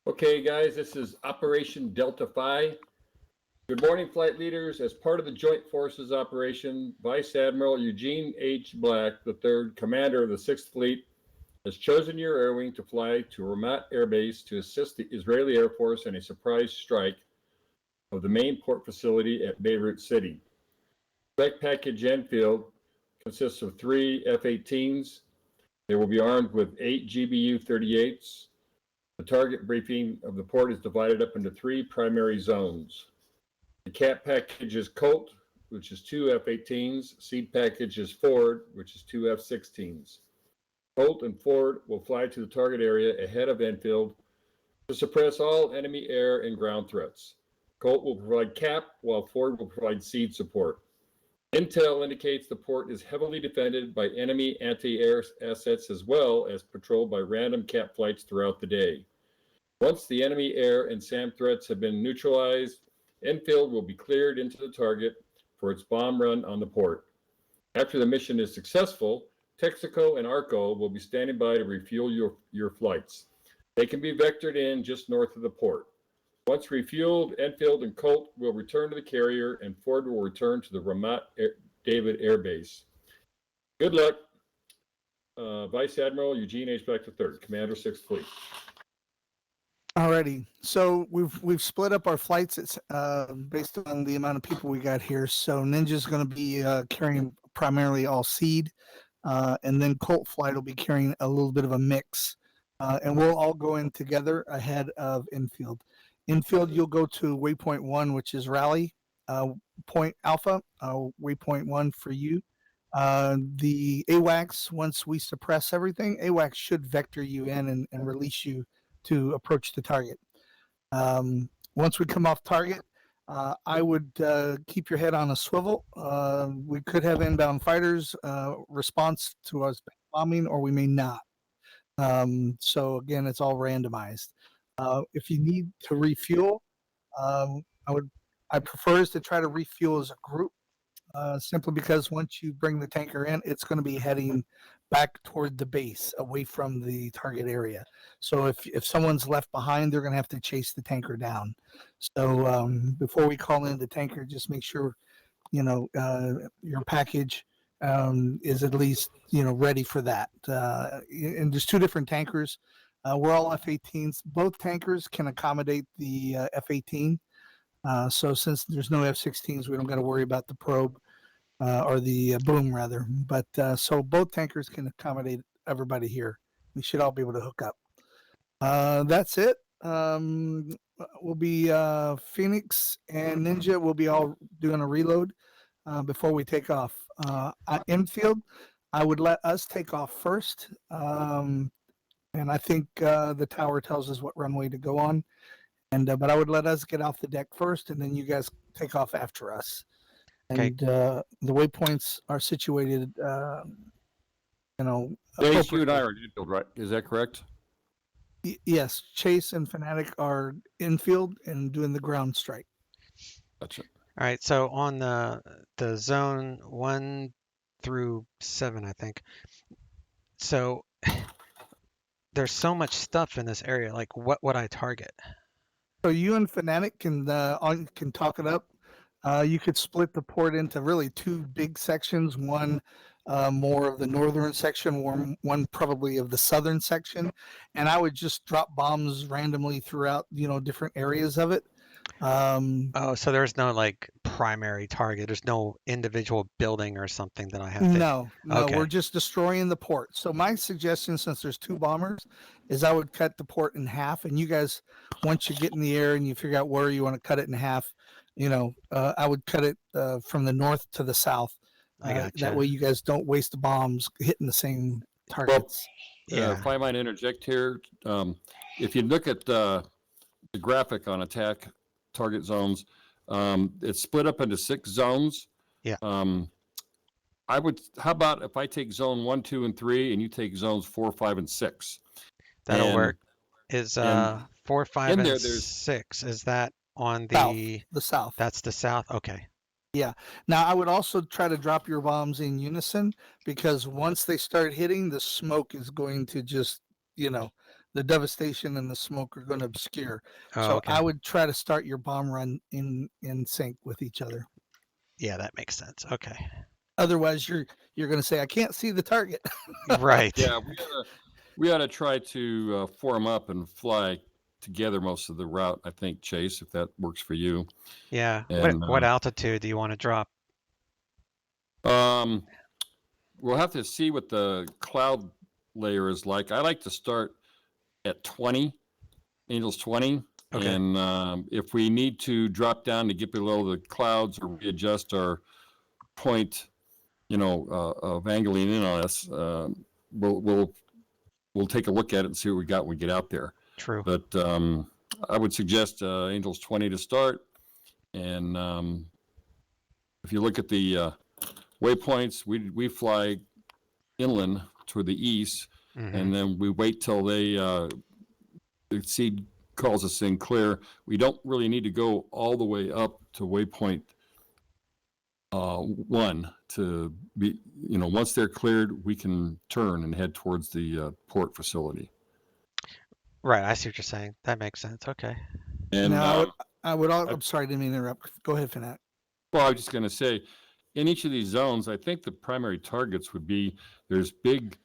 Okay, guys, this is Operation Delta Phi. Good morning, flight leaders. As part of the Joint Forces operation, Vice Admiral Eugene H. Black III, Commander of the 6th Fleet, has chosen your air wing to fly to Ramat Air Base to assist the Israeli Air Force in a surprise strike of the main port facility at Beirut City. Strike package Enfield consists of 3 F-18s. They will be armed with 8 GBU-38s. The target briefing of the port is divided up into 3 primary zones. The CAT package is Colt, which is 2 F-18s. Seed package is Ford, which is 2 F-16s. Colt and Ford will fly to the target area ahead of Enfield to suppress all enemy air and ground threats. Colt will provide CAP, while Ford will provide seed support. Intel indicates the port is heavily defended by enemy anti-air assets as well as patrolled by random CAP flights throughout the day. Once the enemy air and SAM threats have been neutralized, Enfield will be cleared into the target for its bomb run on the port. After the mission is successful, Texaco and Arco will be standing by to refuel your flights. They can be vectored in just north of the port. Once refueled, Enfield and Colt will return to the carrier, and Ford will return to the Ramat David Air Base. Good luck, Vice Admiral Eugene H. Black III, Commander 6th Fleet. Alrighty, so we've split up our flights. It's based on the amount of people we got here. So Ninja's going to be carrying primarily all seed, and then Colt Flight will be carrying a little bit of a mix, and we'll all go in together ahead of Infield. Infield, you'll go to waypoint 1, which is rally point Alpha, waypoint 1 for you. The AWACS, once we suppress everything, AWACS should vector you in and release you to approach the target. Once we come off target, I would keep your head on a swivel. We could have inbound fighters response to us bombing, or we may not. So again, it's all randomized. If you need to refuel, I prefer is to try to refuel as a group, simply because once you bring the tanker in, it's going to be heading back toward the base, away from the target area. So if someone's left behind, they're going to have to chase the tanker down. So before we call in the tanker, just make sure your package is at least ready for that. And there's 2 different tankers. We're all F-18s. Both tankers can accommodate the F-18. So since there's no F-16s, we don't got to worry about the probe or the boom, rather. But so both tankers can accommodate everybody here. We should all be able to hook up. That's it. We'll be Phoenix and Ninja will be all doing a reload before we take off. Infield, I would let us take off first. And I think the tower tells us what runway to go on. And but I would let us get off the deck first, and then you guys take off after us. Okay. And the waypoints are situated, Chase, you and I are in Enfield, right? Is that correct? Yes, Chase and Fanatic are infield and doing the ground strike. Gotcha. All right. So on the zone 1 through 7, I think. So there's so much stuff in this area. Like, what would I target? So you and Fanatic can talk it up. You could split the port into really 2 big sections. One more of the northern section, one probably of the southern section, and I would just drop bombs randomly throughout different areas of it. Oh, so there's no like primary target. There's no individual building or something that I have to. No, Okay. We're just destroying the port. So my suggestion, since there's 2 bombers, is I would cut the port in half. And you guys, once you get in the air and you figure out where you want to cut it in half, I would cut it from the north to the south. I gotcha. That way you guys don't waste the bombs hitting the same targets. If I might interject here, if you look at the graphic on attack target zones, it's split up into 6 zones. Yeah. How about if I take zone 1, 2, and 3, and you take zones 4, 5, and 6? That'll work. Is 4, 5, and 6? Is that on the south? That's the south. Okay. Yeah. Now I would also try to drop your bombs in unison, because once they start hitting, the smoke is going to just the devastation and the smoke are going to obscure. Oh, So okay. I would try to start your bomb run in sync with each other. Yeah, that makes sense. Okay. Otherwise, you're going to say, I can't see the target. Right. Yeah, we ought to try to form up and fly together most of the route. I think, Chase, if that works for you. Yeah. And What altitude do you want to drop? we'll have to see what the cloud layer is like. I like to start at 20, Angels 20. Okay. And if we need to drop down to get below the clouds or readjust our point, of angling in on us, we'll take a look at it and see what we got when we get out there. True. But I would suggest Angels 20 to start. And if you look at the waypoints, we fly inland toward the east, Mhm. and then we wait till the seed calls us in clear. We don't really need to go all the way up to waypoint 1 to be, once they're cleared, we can turn and head towards the port facility. Right. I see what you're saying. That makes sense. Okay. And Now, I'm sorry, didn't mean to interrupt. Go ahead, Fanatic. well, I was just going to say, in each of these zones, I think the primary targets would be there's big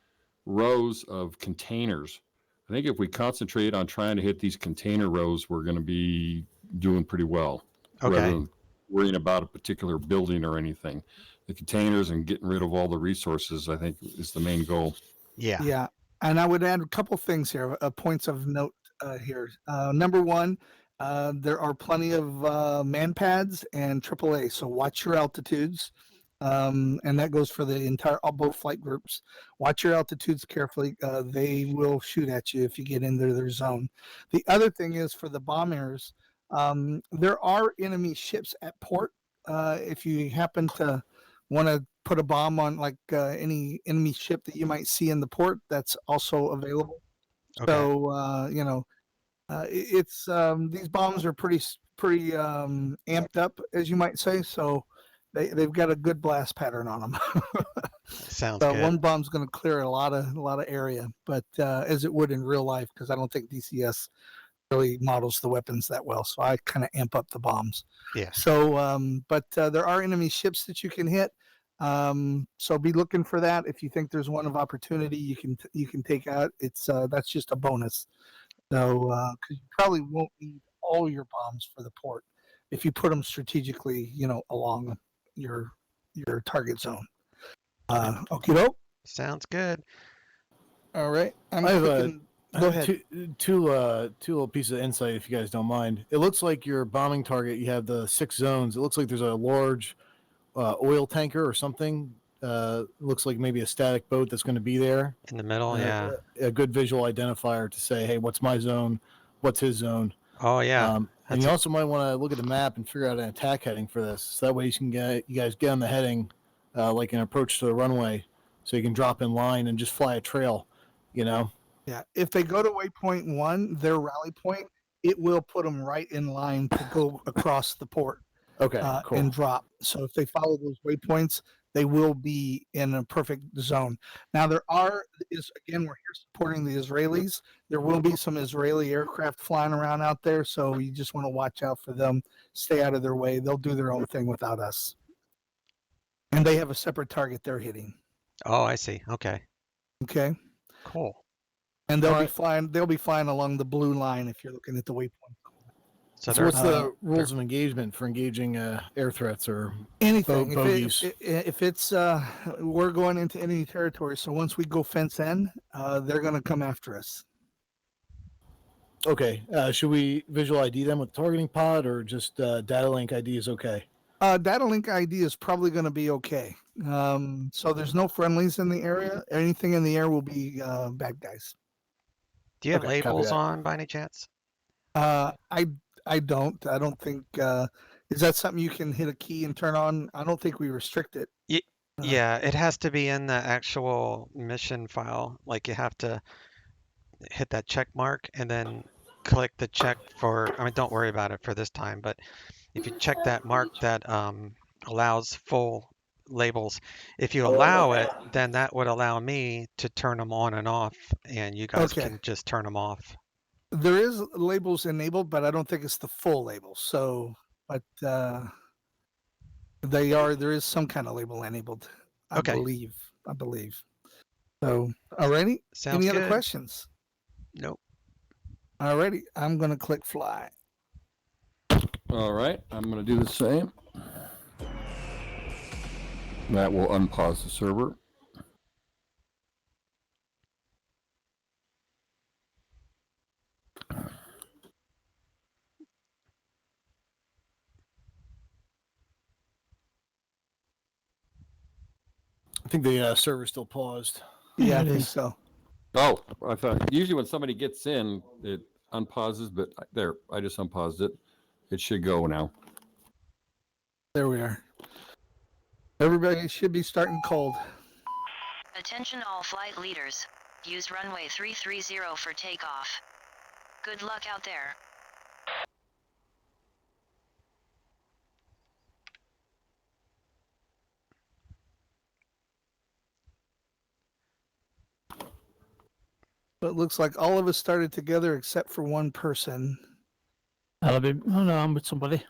rows of containers. I think if we concentrate on trying to hit these container rows, we're going to be doing pretty well. Okay. Rather than worrying about a particular building or anything. The containers and getting rid of all the resources, I think, is the main goal. Yeah. Yeah. And I would add a couple things here, points of note here. Number one, there are plenty of man pads and AAA, so watch your altitudes. And that goes for the both flight groups. Watch your altitudes carefully. They will shoot at you if you get into their zone. The other thing is for the bombers, there are enemy ships at port. If you happen to want to put a bomb on like any enemy ship that you might see in the port, that's also available. Okay. So it's these bombs are pretty amped up, as you might say. So they've got a good blast pattern on them. Sounds good. One bomb's going to clear a lot of area, but as it would in real life, because I don't think DCS really models the weapons that well. So I kind of amp up the bombs. Yeah. So, but there are enemy ships that you can hit. So be looking for that. If you think there's one of opportunity, you can take out. It's that's just a bonus. So, because you probably won't need all your bombs for the port if you put them strategically, along your target zone. Okay, doke. Sounds good. All right. I have Go ahead. two little pieces of insight, if you guys don't mind. It looks like your bombing target, you have the 6 zones. It looks like there's a large oil tanker or something. Looks like maybe a static boat that's going to be there. In the middle, yeah. A good visual identifier to say, hey, what's my zone? What's his zone? Oh, yeah. And you also might want to look at the map and figure out an attack heading for this. So that way you guys get on the heading, like an approach to the runway, so you can drop in line and just fly a trail, Yeah, if they go to waypoint 1, their rally point, it will put them right in line to go across the port. Okay, cool. And drop. So if they follow those waypoints, they will be in a perfect zone. Now we're here supporting the Israelis. There will be some Israeli aircraft flying around out there, so you just want to watch out for them. Stay out of their way. They'll do their own thing without us. And they have a separate target they're hitting. Oh, I see. Okay. Okay. Cool. And they'll be flying along the blue line if you're looking at the waypoint. So So what's the rules of engagement for engaging air threats or Anything. bogeys? If it's we're going into enemy territory, so once we go fence in, they're going to come after us. Okay. Should we visual ID them with targeting pod or just data link ID is okay? Data link ID is probably going to be okay. So there's no friendlies in the area. Anything in the air will be bad guys. do you have okay, copy labels that. on by any chance? I don't. I don't think. Is that something you can hit a key and turn on? I don't think we restrict it. Yeah, it has to be in the actual mission file. Like you have to hit that check mark and then click the check for, I mean, don't worry about it for this time, but if you check that mark that allows full labels. If you allow it, then that would allow me to turn them on and off, and you guys Okay. can just turn them off. There is labels enabled, but I don't think it's the full label. So, but there is some kind of label enabled. I Okay. believe. So, alrighty. Sounds Any good. other questions? Nope. Alrighty. I'm going to click fly. All right, I'm going to do the same. That will unpause the server. I think the server's still paused. Yeah, I it think is. so. Oh, I thought usually when somebody gets in, it unpauses, but there, I just unpaused it. It should go now. There we are. Everybody should be starting cold. Attention all flight leaders. Use runway 330 for takeoff. Good luck out there. But it looks like all of us started together except for one person. Oh no, I'm with somebody.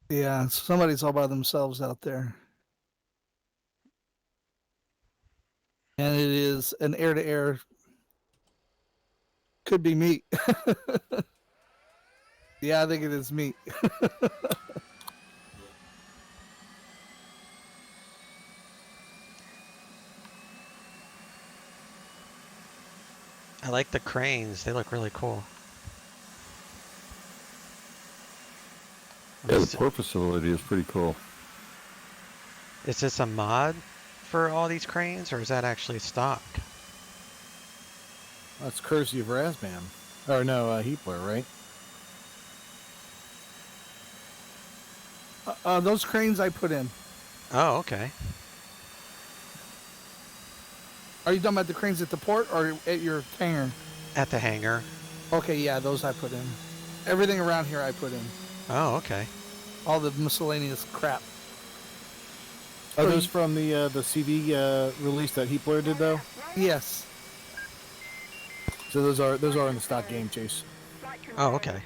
Yeah, somebody's all by themselves out there. And it is an air-to-air. Could be me. Yeah, I think it is me. I like the cranes. They look really cool. Yeah, the port facility is pretty cool. Is this a mod for all these cranes, or is that actually stock? That's courtesy of Razman. Or no, Heapler, right? Those cranes I put in. Oh, okay. Are you talking about the cranes at the port or at your hangar? At the hangar. Okay, yeah, those I put in. Everything around here I put in. Oh, okay. All the miscellaneous crap. Are those from the CD release that Heapler did though? Yes. So those are in the stock game, Chase. Oh, okay.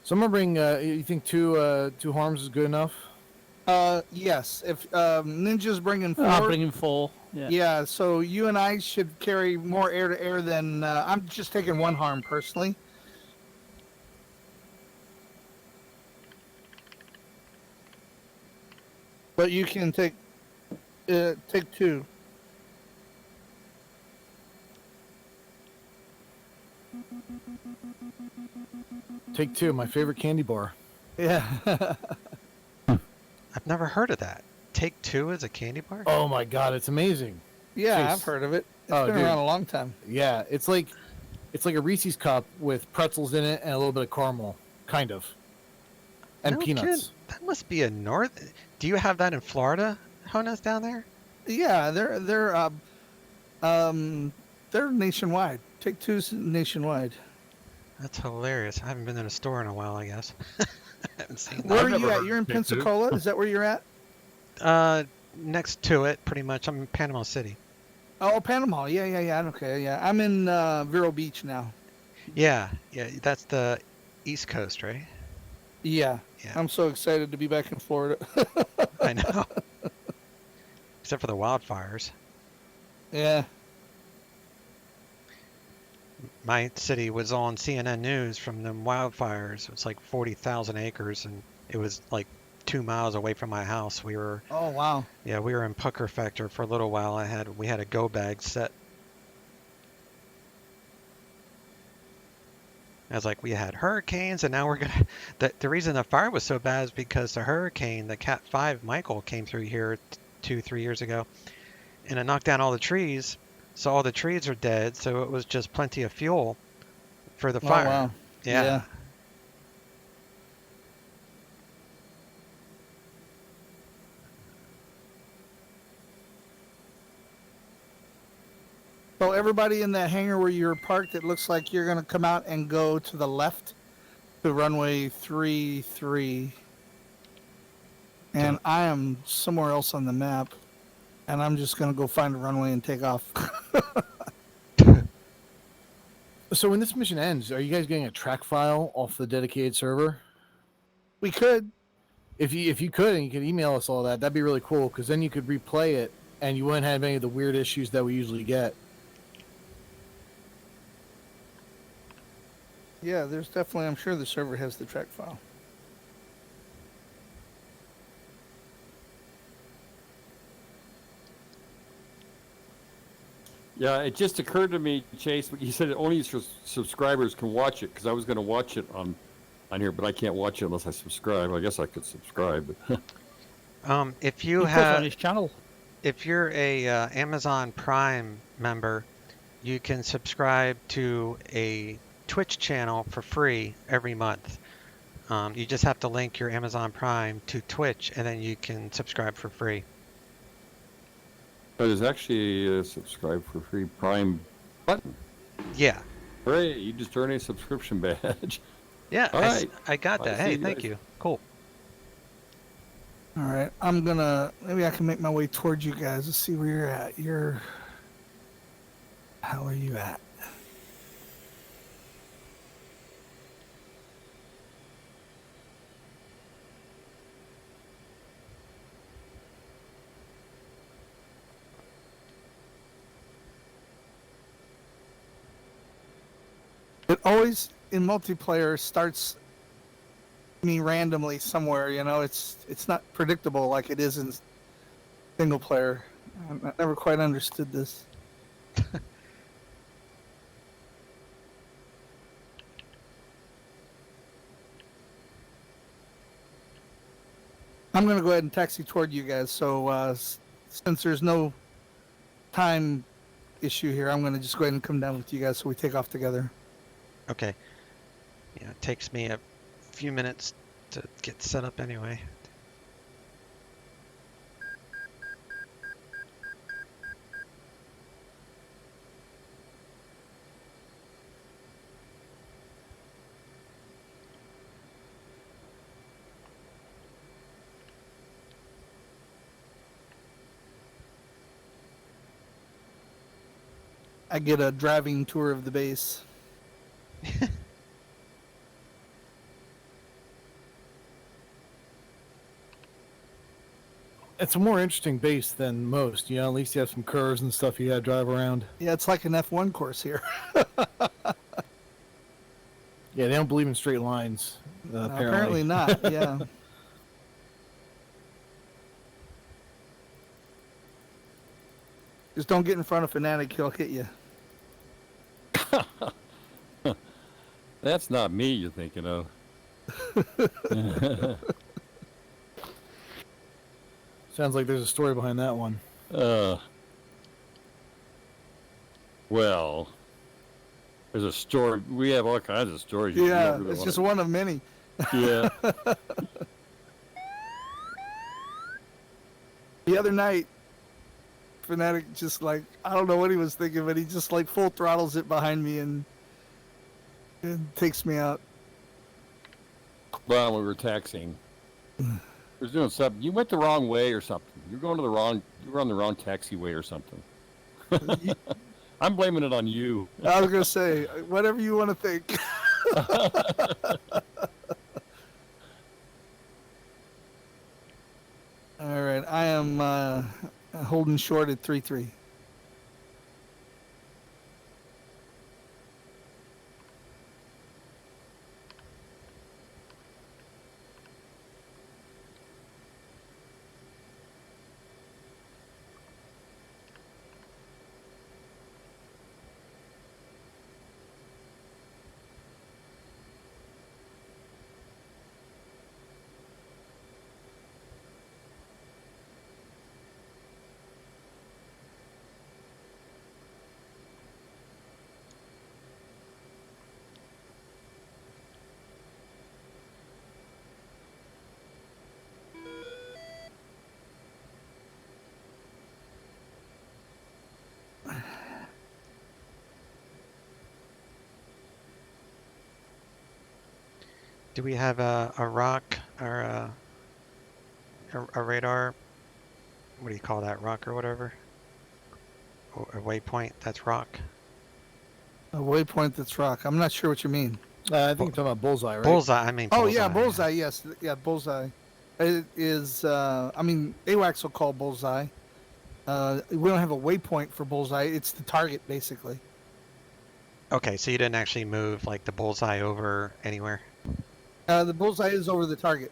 So I'm remembering, you think two harms is good enough? Yes. If Ninja's bringing I'll four, bring him full. Yeah. yeah. So you and I should carry more air to air than I'm just taking one harm personally. But you can take two. Take two, my favorite candy bar. Yeah. I've never heard of that. Take two as a candy bar? Oh my god, it's amazing. Yeah, Chase. I've heard of it. It's Oh, been dude. around a long time. Yeah, it's like a Reese's cup with pretzels in it and a little bit of caramel, kind of, and No peanuts. kidding. That must be a north. Do you have that in Florida, Honas, down there? Yeah, they're nationwide. Take two's nationwide. That's hilarious. I haven't been in a store in a while, I guess. I haven't seen Where that. are you never at? heard You're in of Take Two. Pensacola. Is that where you're at? Next to it, pretty much. I'm in Panama City. Oh, Panama. Yeah. Okay, yeah. I'm in Vero Beach now. Yeah, that's the East Coast, right? Yeah. Yeah. I'm so excited to be back in Florida. I know. Except for the wildfires. Yeah. My city was on CNN News from the wildfires. It was like 40,000 acres, and it was like 2 miles away from my house. We were Oh, wow. in Pucker Factor for a little while. We had a go bag set. I was like, we had hurricanes, and now we're gonna. The reason the fire was so bad is because the hurricane, the Cat 5 Michael, came through here 2-3 years ago, and it knocked down all the trees. So all the trees are dead. So it was just plenty of fuel for the fire. Oh, wow. Yeah. So So everybody in that hangar where you're parked, it looks like you're gonna come out and go to the left to runway 33. And I am somewhere else on the map, and I'm just gonna go find a runway and take off. So when this mission ends, are you guys getting a track file off the dedicated server? We could. If you could, and you could email us all that, that'd be really cool. Because then you could replay it, and you wouldn't have any of the weird issues that we usually get. Yeah, there's definitely. I'm sure the server has the track file. Yeah, it just occurred to me, Chase, you said that only subscribers can watch it, because I was going to watch it on here, but I can't watch it unless I subscribe. I guess I could subscribe. But If He you puts on have, his channel. if you're a Amazon Prime member, you can subscribe to a Twitch channel for free every month. You just have to link your Amazon Prime to Twitch, and then you can subscribe for free. there's actually a subscribe for free Prime button. Yeah, Hooray, you just earned a subscription badge. yeah, All right. I got I that. see Hey, you thank guys. you. Cool. All right, I'm gonna. Maybe I can make my way towards you guys. Let's see where you're at. How are you at? It always in multiplayer starts me randomly somewhere. You know, it's not predictable like it is in single player. I never quite understood this. I'm gonna go ahead and taxi toward you guys. So since there's no time issue here, I'm gonna just go ahead and come down with you guys so we take off together. Okay. Yeah, it takes me a few minutes to get set up anyway. I get a driving tour of the base. It's a more interesting base than most. You know, at least you have some curves and stuff you got to drive around. Yeah, it's like an F1 course here. Yeah, they don't believe in straight lines. Apparently not. Yeah. Just don't get in front of Fanatic; he'll hit you. That's not me you're thinking of. Sounds like there's a story behind that one. Well, there's a story. We have all kinds of stories. You Yeah, don't really it's just wanna- one of many. Yeah. The other night, Fanatic just like, I don't know what he was thinking, but he just like full throttles it behind me and takes me out. Well, we were taxiing. Was doing something. You went the wrong way or something. You're going to the wrong. You were on the wrong taxiway or something. I'm blaming it on you. I was gonna say whatever you want to think. All right, I am holding short at 3-3. Do we have a rock or a radar? What do you call that? Rock or whatever? Or a waypoint that's rock? A waypoint that's rock. I'm not sure what you mean. I think you're talking about bullseye, right? Bullseye. I mean Oh bullseye. yeah, bullseye. Yes, yeah, bullseye. It is. I mean, AWACS will call bullseye. We don't have a waypoint for bullseye. It's the target, basically. Okay, so you didn't actually move like the bullseye over anywhere. The bullseye is over the target.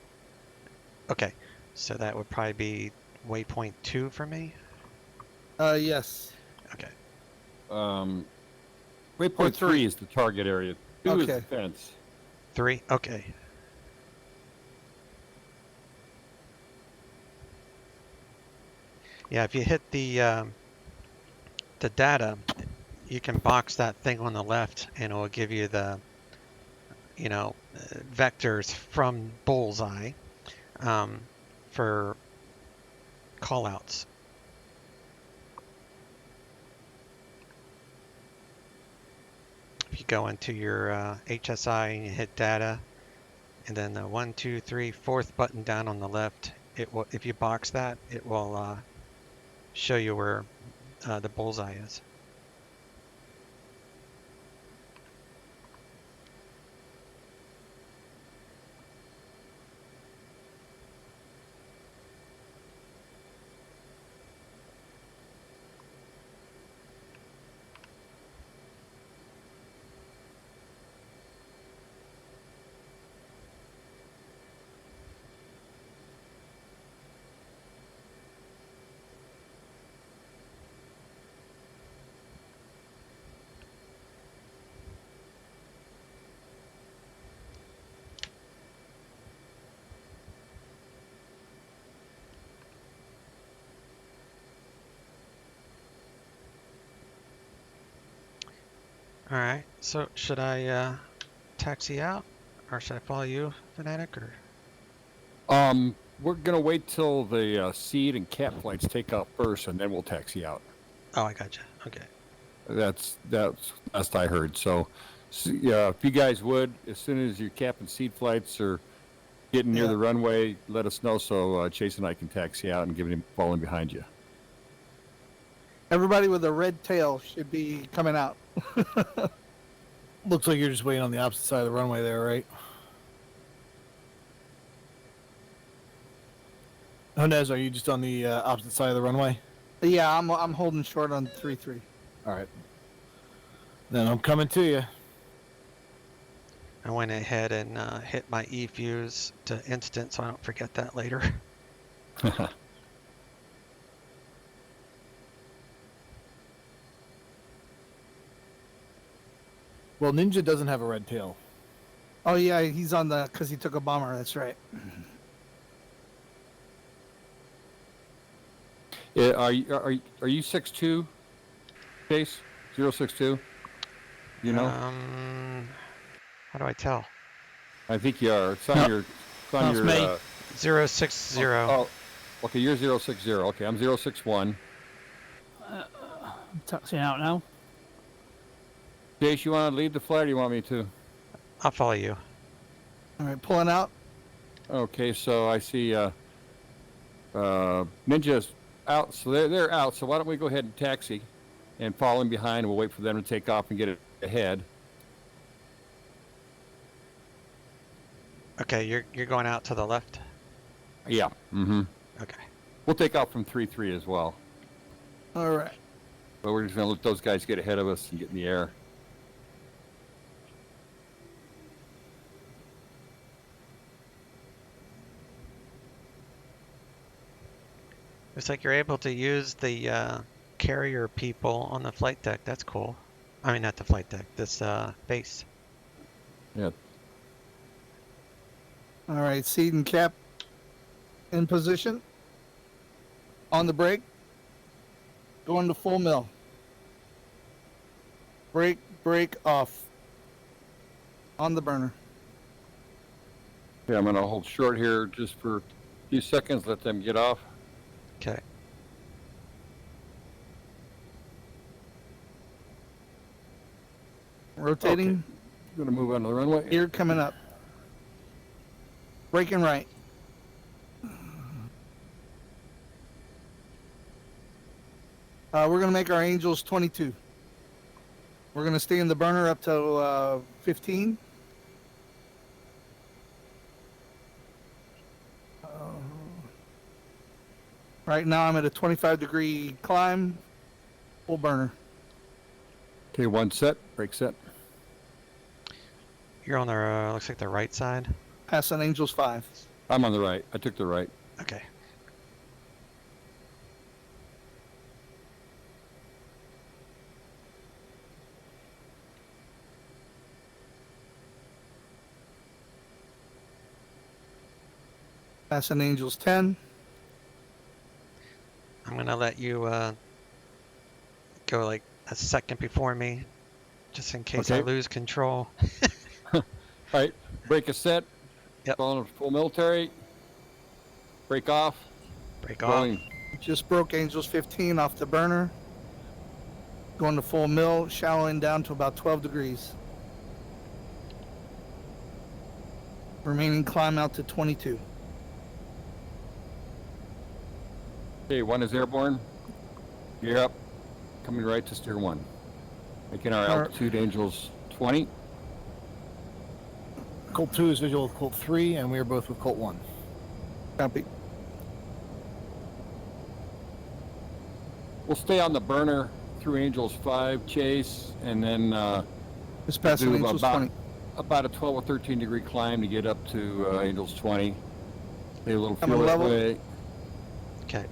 Okay, so that would probably be waypoint 2 for me. Yes. Okay. Waypoint Or 3 is the target area. 2 is the Okay. fence. 3. Okay. Yeah, if you hit the data, you can box that thing on the left, and it will give you the, vectors from bullseye for callouts. If you go into your HSI and you hit data, and then the 1, 2, 3, 4th button down on the left, it will. If you box that, it will show you where the bullseye is. All right. So should I taxi out, or should I follow you, Fanatic? Or We're gonna wait till the seed and cap flights take off first, and then we'll taxi out. oh, I gotcha. Okay. That's last I heard. So, yeah, if you guys would, as soon as your cap and seed flights are getting near Yeah. the runway, let us know so Chase and I can taxi out and give him falling behind you. Everybody with a red tail should be coming out. Looks like you're just waiting on the opposite side of the runway there, right? Honez, are you just on the opposite side of the runway? Yeah, I'm holding short on 3-3. All right. Then I'm coming to you. I went ahead and hit my E fuse to instant, so I don't forget that later. Well, Ninja doesn't have a red tail. Oh yeah, he's on the because he took a bomber. That's right. Yeah, are you 6'2", Chase? 062? You know? How do I tell? I think you are. It's on No. your. It's on That's your. me. 060. Oh, okay. You're 060. Okay, I'm 061. I'm taxiing out now. Chase, you want to lead the flight, or you want me to? I'll follow you. All right, pulling out. Okay, so I see Ninja's out, so they're out. So why don't we go ahead and taxi, and fall in behind, and we'll wait for them to take off and get it ahead. Okay, you're going out to the left. Yeah. Mm-hmm. Okay. We'll take off from 3-3 as well, All right. but we're just gonna let those guys get ahead of us and get in the air. Looks like you're able to use the carrier people on the flight deck. That's cool. I mean, not the flight deck. This base. Yeah. All right, seed and cap in position. On the brake. Going to full mill. Brake off. On the burner. Okay, I'm gonna hold short here just for a few seconds. Let them get off. Okay. Rotating. Gonna move onto the runway. Gear coming up. Braking right. We're gonna make our Angels 22. We're gonna stay in the burner up to 15. Right now I'm at a 25-degree climb, full burner. Okay, one set, brake set. You're on the looks like the right side. Passing Angels 5. I'm on the right. I took the right. Okay. Passing Angels 10. I'm gonna let you go like a second before me, just in case I Okay. lose control. All right, brake is set. Yep. Going to full military. Brake off. Break off. Going. Just broke Angels 15 off the burner. Going to full mill, shallowing down to about 12 degrees. Remaining climb out to 22. Okay, one is airborne. Gear up. Coming right to steer one. Making our All right. altitude Angels 20. Colt 2 is visual with Colt 3, and we are both with Colt 1. Copy. We'll stay on the burner through Angels 5 chase, and then Just passing do Angels about, 20. about a 12 or 13 degree climb to get up to Angels 20. Stay a little Coming fuel that level. way. Okay.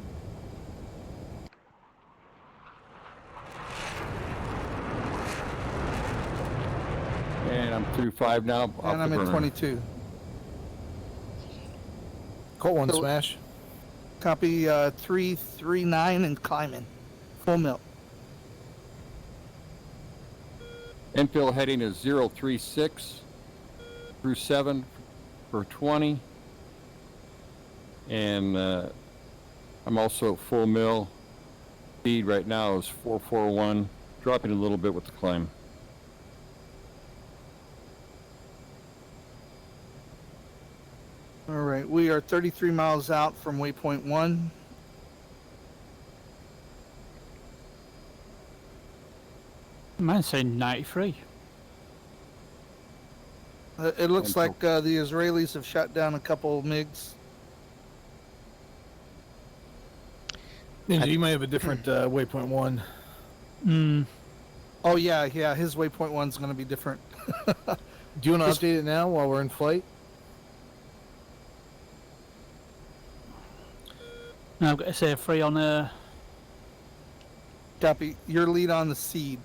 And I'm through 5 now. Off And I'm the at burner. 22. Colt 1 So- smash. Copy 339 and climbing. Full mill. Infill heading is 036 through 7 for 20. And I'm also at full mill. Speed right now is 441, dropping a little bit with the climb. All right, we are 33 miles out from waypoint 1. Mine saying 93. It looks And like the Israelis have shot down a couple MiGs. Ninja, you might have a different waypoint 1. Hmm. Oh yeah, his waypoint 1's going to be different. Do you want to Just- update it now while we're in flight? Now I've got to say 3 on Copy. Your lead on the seed.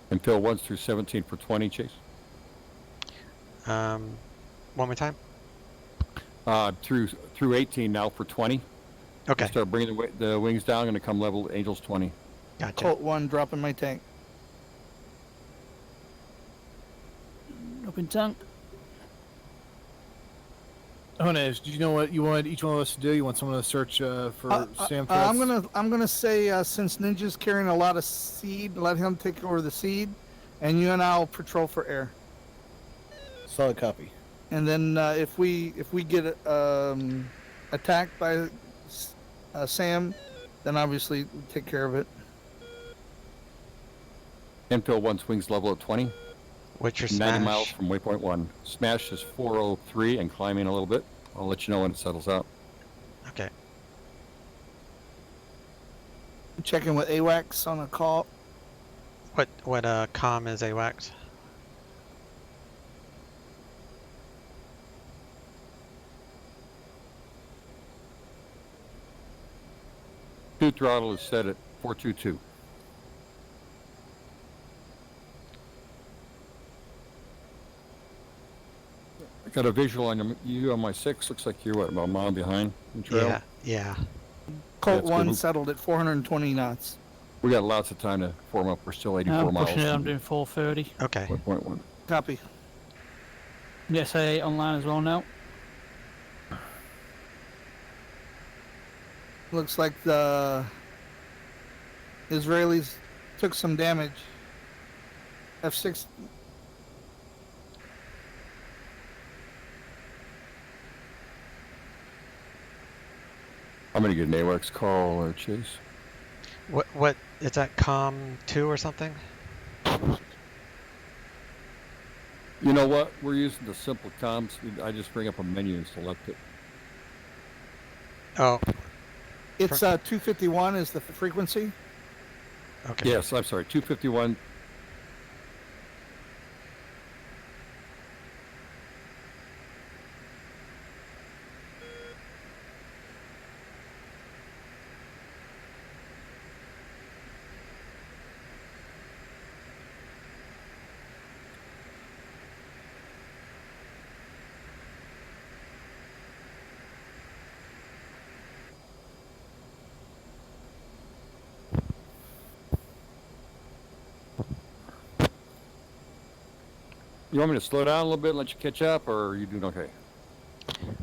Infill 1 through 17 for 20, Chase. One more time. Through 18 now for 20. Okay. Start bringing the wings down, going to come level to Angels 20. Gotcha. Colt 1 dropping my tank. up in tank. Hornet, do you know what you want each one of us to do? You want someone to search for SAM threats? I'm gonna say since Ninja's carrying a lot of seed, let him take over the seed, and you and I'll patrol for air. Solid copy. And then if we get attacked by Sam, then obviously we take care of it. Infill 1 swings level at 20. What's your 90 smash? miles from waypoint 1. Smash is 403 and climbing a little bit. I'll let you know when it settles out. Okay. Checking with AWACS on a call. What comm is AWACS? Two throttle is set at 422. I got a visual on you on my 6. Looks like you're what, about a mile behind the trail? Yeah. Yeah. Colt That's 1 good. settled at 420 knots. We got lots of time to form up. We're still 84 I'm miles pushing it. I'm from doing 430. Okay. waypoint 1. Copy. Yes, A8 online as well now. Looks like the Israelis took some damage. F6. I'm gonna get an AWACS call or Chase. What is that, com 2 or something? You know what? We're using the simple comms. I just bring up a menu and select it. Oh, It's 251 is the frequency. okay. Yes, I'm sorry. 251. You want me to slow down a little bit and let you catch up, or are you doing okay?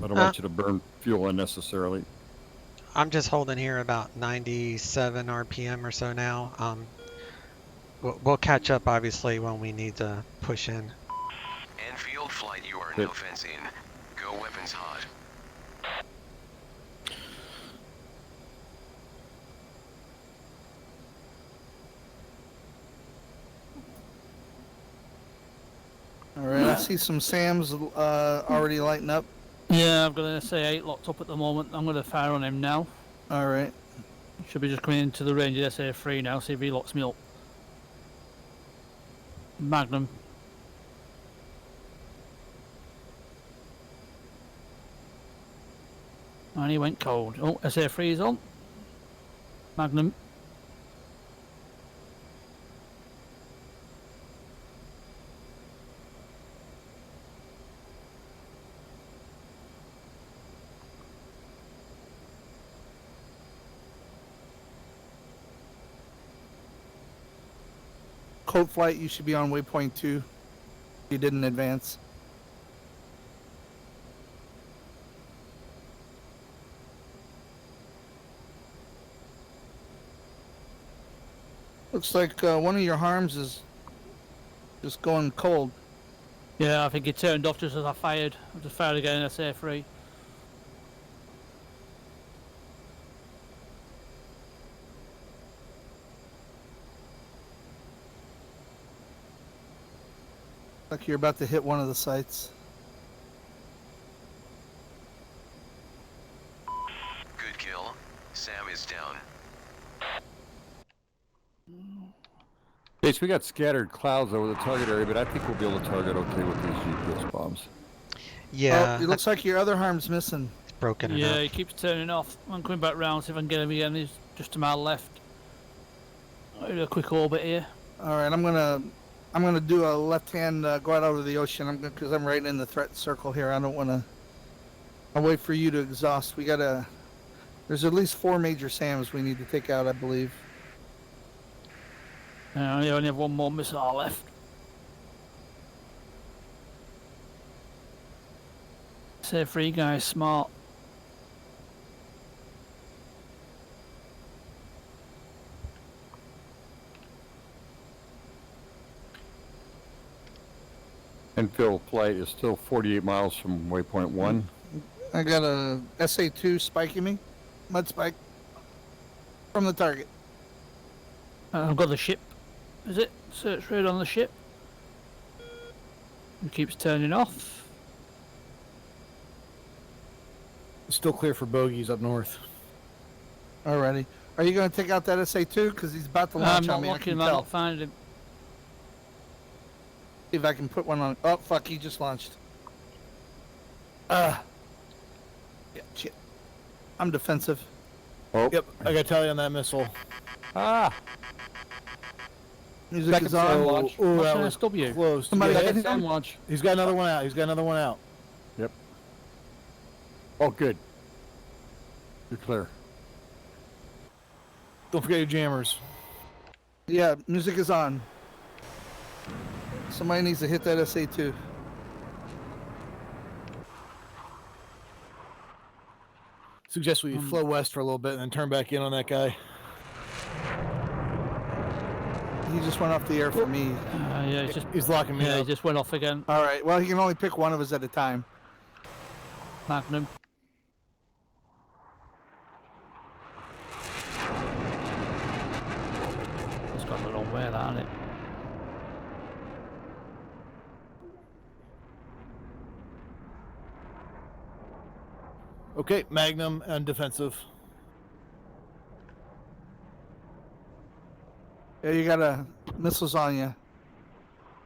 I don't want you to burn fuel unnecessarily. I'm just holding here about 97 RPM or so now. We'll catch up obviously when we need to push in. Enfield flight, you are no fencing. Go weapons hot. All right, I see some SAMs already lighting up. Yeah, I've got an SA8 locked up at the moment. I'm going to fire on him now. All right. Should be just coming into the range of SA3 now, see if he locks me up. Magnum. And he went cold. Oh, SA3 is on. Magnum. Cold flight, you should be on waypoint 2. You didn't advance. Looks like one of your harms is just going cold. Yeah, I think he turned off just as I fired. I just fired again in SA3. Like you're about to hit one of the sites. Good kill. Sam is down. Chase, we got scattered clouds over the target area, but I think we'll be able to target okay with these GPS bombs. Yeah, Oh, it looks like your other harm's missing. it's broken Yeah, enough. he keeps turning off. I'm coming back round, see if I can get him again. He's just to my left. I'll do a quick orbit here. All right, I'm gonna do a left hand go out over the ocean. Because I'm right in the threat circle here. I don't want to. I'll wait for you to exhaust. We gotta. There's at least 4 major SAMs we need to take out, I believe. I only have one more missile left. SA3 guy, smart. Enfield flight is still 48 miles from waypoint 1. I got a SA2 spiking me, mud spike from the target. I've got the ship. Is it? Search raid on the ship. It keeps turning off. Still clear for bogeys up north. Alrighty. Are you going to take out that SA2? Because he's about to launch I'm not on me. I locking can him, I'm tell. not finding him. See if I can put one on. Oh, fuck, he just launched. Yeah, shit. I'm defensive. Oh, Yep, I got tally on that missile. ah! Music Second is on. SAM launch. Oh, that What's was an SW? close. Somebody Yeah, hit Second him? SAM launch. he's got another one out. He's got another one out. Yep. Oh, good. You're clear. Don't forget your jammers. Yeah, music is on. Somebody needs to hit that SA2. Suggest we flow west for a little bit and then turn back in on that guy. He just went off the air for me. Yeah, he's just, He's locking me yeah, he up. just went off again. All right. Well, he can only pick one of us at a time. Magnum. well, aren't it? Okay, Magnum and defensive. Yeah, you got missiles on you.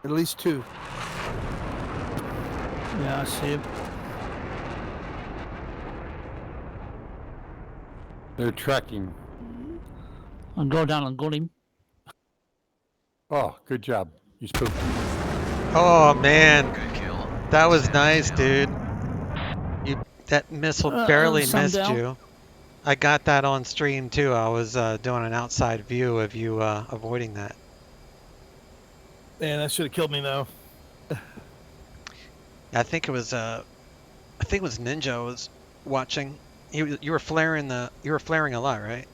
At least 2. Yeah, I see him. They're tracking. I'll go down and gun him. Oh, good job. You spooked him. Oh man, Good kill. that was Sam nice, down. dude. That missile Uh-oh, barely Sam missed down. you. I got that on stream too. I was doing an outside view of you avoiding that. Man, that should have killed me though. I think it was Ninja I was watching. You were flaring a lot, right?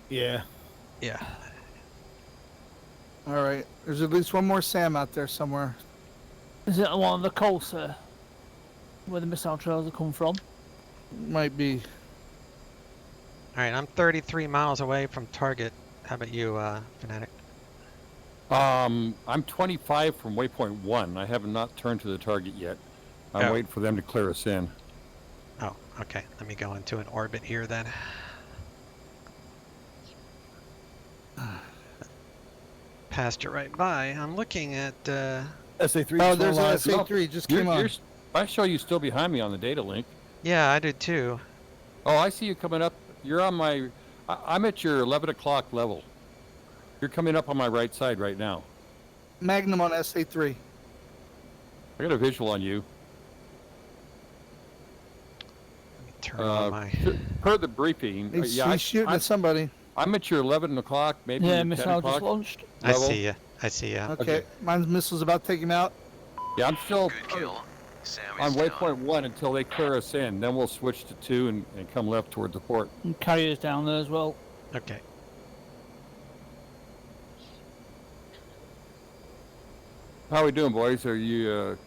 Yeah. Yeah. All right. There's at least one more Sam out there somewhere. Is it one of the coals, sir? Where the missile trails have come from? Might be. All right, I'm 33 miles away from target. How about you, Fanatic? I'm 25 from waypoint 1. I have not turned to the target yet. I'm Oh. waiting for them to clear us in. Oh, okay. Let me go into an orbit here then. Passed you right by. I'm looking at. SA3. Oh, just there's went an live. SA3 just came on. I show you still behind me on the data link. Yeah, I did too. Oh, I see you coming up. You're on my. I'm at your 11 o'clock level. You're coming up on my right side right now. Magnum on SA3. I got a visual on you. Let me turn on my. Per the briefing, He's shooting at somebody. I'm at your 11 o'clock, maybe Yeah, 10 missile o'clock just launched. I level. see ya. I see ya. Okay. Mine's missiles about to take him out. Yeah, I'm still Good kill. Sam on is down. waypoint 1 until they clear us in. Then we'll switch to 2 and come left toward the port. And carriers down there as well. Okay. How we doing, boys? Are you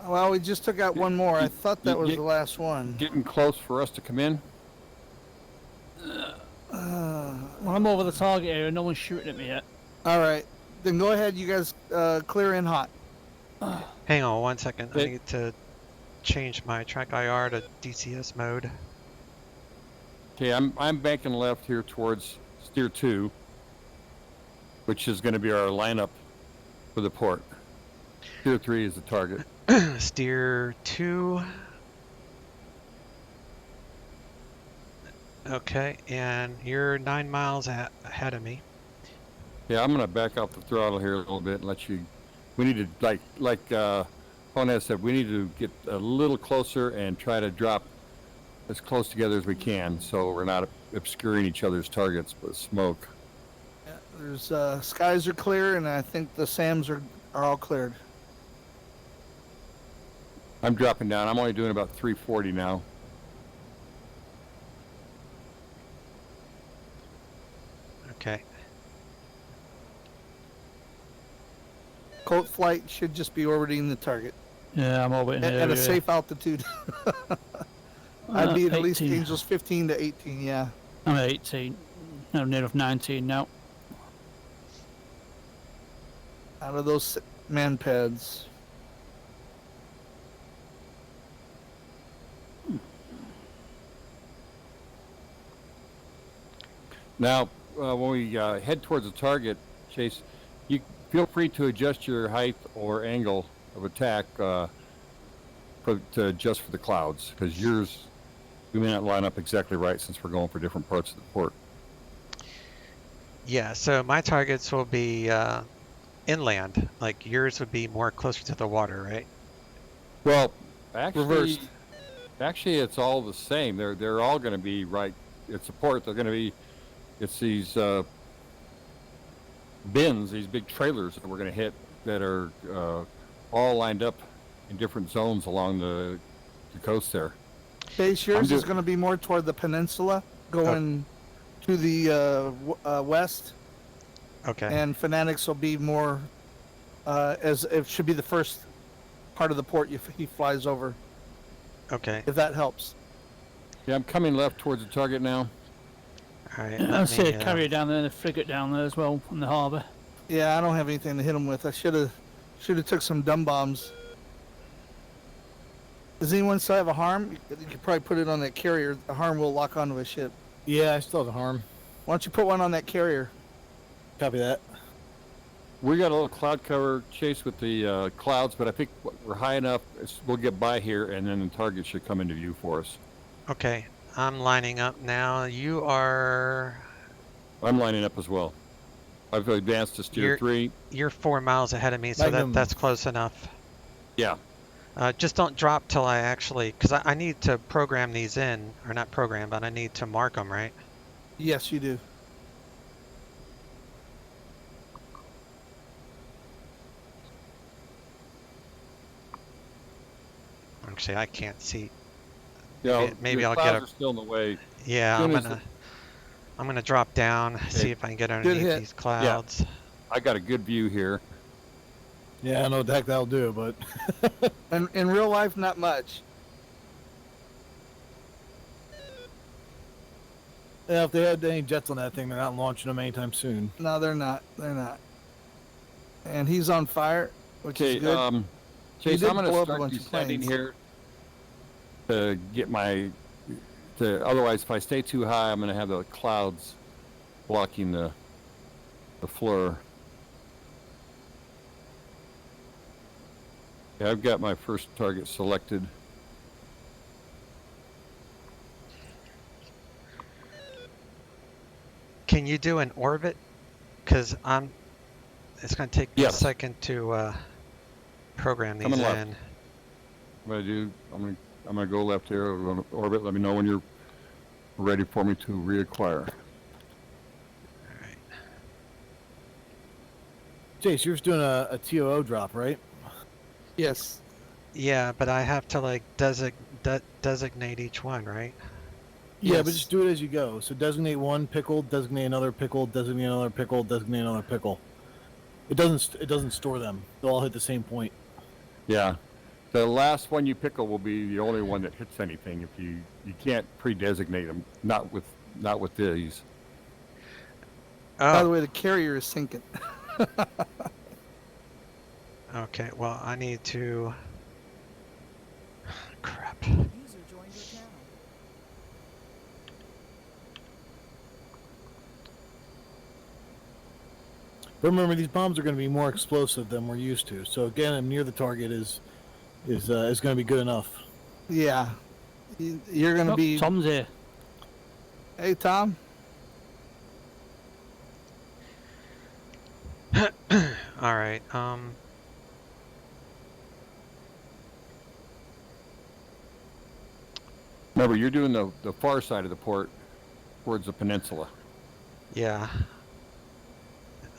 Well, we just took out one more. I thought that was you- the last one. getting close for us to come in? Well, I'm over the target area. No one's shooting at me yet. All right. Then go ahead. You guys clear in hot. Hang on 1 second. I Okay. need to change my track IR to DCS mode. Okay, I'm banking left here towards steer 2, which is going to be our lineup for the port. Steer 3 is the target. Steer 2. Okay, and you're 9 miles ahead of me. Yeah, I'm going to back off the throttle here a little bit and let you. We need to like Hornet said, we need to get a little closer and try to drop as close together as we can, so we're not obscuring each other's targets with smoke. Yeah, there's skies are clear, and I think the SAMs are all cleared. I'm dropping down. I'm only doing about 340 now. Okay. Colt flight should just be orbiting the target Yeah, I'm orbiting at area. a safe altitude. I'd be at least 18. Angels 15 to 18. Yeah. I'm at 18. I'm near enough 19 now. Out of those man pads. Now, when we head towards the target, Chase, you feel free to adjust your height or angle of attack to adjust for the clouds, because yours, we may not line up exactly right since we're going for different parts of the port. Yeah, so my targets will be inland. Like yours would be more closer to the water, right? Well, actually, Reversed. actually, it's all the same. They're all going to be right. It's a port. They're going to be. It's these bins, these big trailers that we're going to hit that are all lined up in different zones along the coast there. Base yours I'm is do- going to be more toward the peninsula, going to the west, Okay. and Fanatics will be more as it should be the first part of the port he flies over. Okay. If that helps. Yeah, I'm coming left towards the target now. All right. I Let see me, a carrier down there and a frigate down there as well in the harbour. Yeah, I don't have anything to hit them with. I should have took some dumb bombs. Does anyone still have a harm? You could probably put it on that carrier. The harm will lock onto a ship. Yeah, I still have a harm. Why don't you put one on that carrier? Copy that. We got a little cloud cover chase with the clouds, but I think we're high enough. We'll get by here, and then the target should come into view for us. Okay, I'm lining up now. You are. I'm lining up as well. I've advanced to steer 3. You're 4 miles ahead of me, so Magnum. that's close enough. Yeah. Just don't drop till I actually, because I need to program these in, or not program, but I need to mark them, right? Yes, you do. Actually, I can't see. Yeah. Maybe your I'll get clouds a- are still in the way. Yeah, Soon I'm as gonna drop down, see if I can get underneath hit. these clouds. I got a good view here. Yeah, I know what the heck that'll do, but And in real life, not much. yeah, if they had any jets on that thing, they're not launching them anytime soon. No, they're not. They're not. And he's on fire, which Okay, is good. Chase, did I'm going blow to up a start bunch of descending planes. here to get otherwise if I stay too high, I'm going to have the clouds blocking the floor. Yeah, I've got my first target selected. Can you do an orbit? Because it's gonna take me a Yes. second to program these Coming left. in. What I do, I'm gonna go left here, we're gonna orbit. Let me know when you're ready for me to reacquire. Alright. Jace, you're just doing a TOO drop, right? Yes. Yeah, but I have to like designate each one, right? Yeah, but Yes. just do it as you go. So designate one pickle, designate another pickle, designate another pickle, designate another pickle. It doesn't store them. They'll all hit the same point. Yeah. The last one you pickle will be the only one that hits anything. If you can't pre-designate them, not with these. By the Oh, way, the carrier is sinking. okay. Well, I need to. Crap. User joined your channel. But remember, these bombs are going to be more explosive than we're used to. So again, I'm near the target is going to be good enough. Yeah. You're going to Oh, be. Tom's here. Hey, Tom. All right. Remember, you're doing the far side of the port towards the peninsula. Yeah.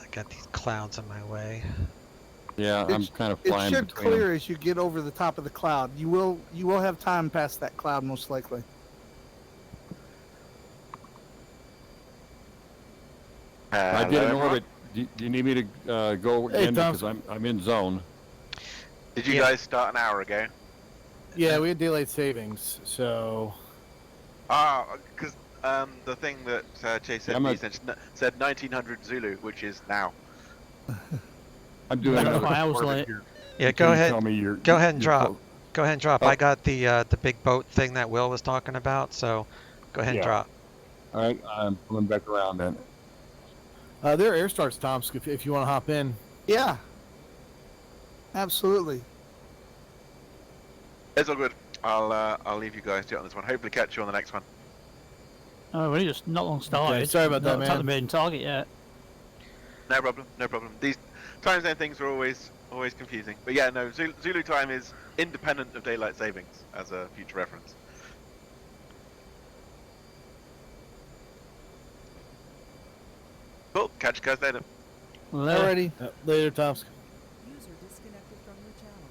I got these clouds in my way. Yeah, I'm kind of It flying should between them. clear as you get over the top of the cloud. You will have time past that cloud most likely. I did an orbit. Do you need me to go Hey, again Tom. because I'm in zone? Did you Yeah. guys start an hour ago? Yeah, we had daylight savings, so Because the thing that Chase said I'm me a- said 1900 Zulu, which is now. I'm doing I don't know another why I was orbit late. here. Yeah, Can go you ahead. Tell me you're, Go ahead and you're drop. close? Go ahead and drop. Oh. I got the big boat thing that Will was talking about, so go ahead and Yeah. drop. All right, I'm coming back around then. there are air starts, Tom, if you want to hop in. Yeah. Absolutely. It's all good. I'll leave you guys to it on this one. Hopefully catch you on the next one. Oh, we just not long started. sorry about that, Not attacked man. the main target yet. No problem. No problem. These time zone things are always confusing. But yeah, no. Zulu time is independent of daylight savings as a future reference. Cool. Catch you guys later. Later. Alrighty. Later, Tomsk. User disconnected from your channel.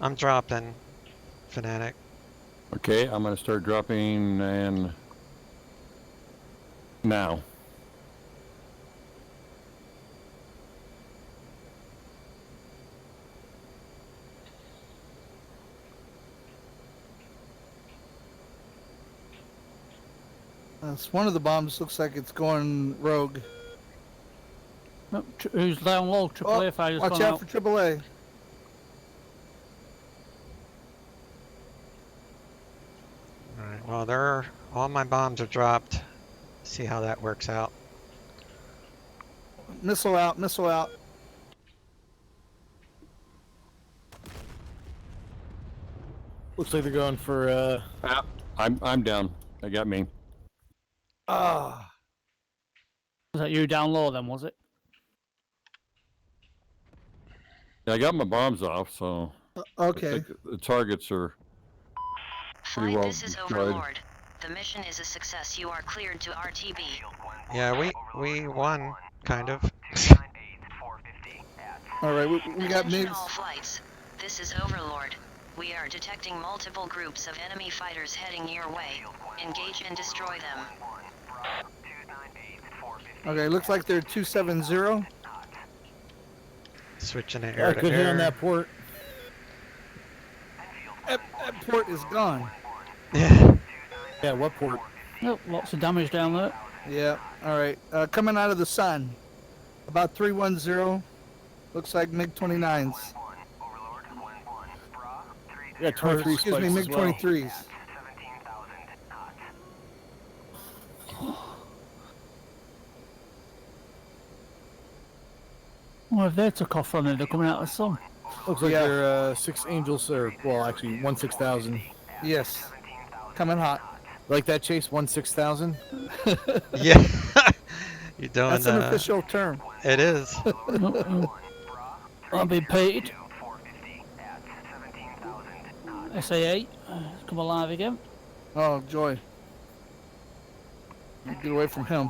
I'm dropping, Fanatic. Okay, I'm going to start dropping and now. That's one of the bombs. Looks like it's going rogue. No, who's down low? Triple A fire just Watch gone out out. for AAA. Alright, well, all my bombs are dropped. See how that works out. Missile out. Missile out. Looks like they're going for. I'm down. They got me. Ah. Was that you down low then, was it? Yeah, I got my bombs off, so I Okay. think the targets are pretty Flight, well this is destroyed. Overlord. The mission is a success. You are cleared to RTB. Yeah, we won, kind of. All right. We got Attention MiGs. all flights. This is Overlord. We are detecting multiple groups of enemy fighters heading your way. Engage and destroy them. Okay. Looks like they're 270. Switching to Yeah, air to good hit on air. that port. That port is gone. Yeah. Yeah, what port? Nope, lots of damage down there. Yeah. All right. Coming out of the sun. About 310. Looks like MiG-29s. Yeah, Or, 23 excuse me, spikes as well. MiG-23s. Well, if they took off from there, they're coming out of the sun. Looks like Yeah. they're 6 Angels, or, well, actually, 1-6000. Yes. Coming hot. Like that, Chase? 1-6000? Yeah. You're doing That's an official term. It is. I'll be paid. SA8, come alive again. Oh, joy. Get away from him.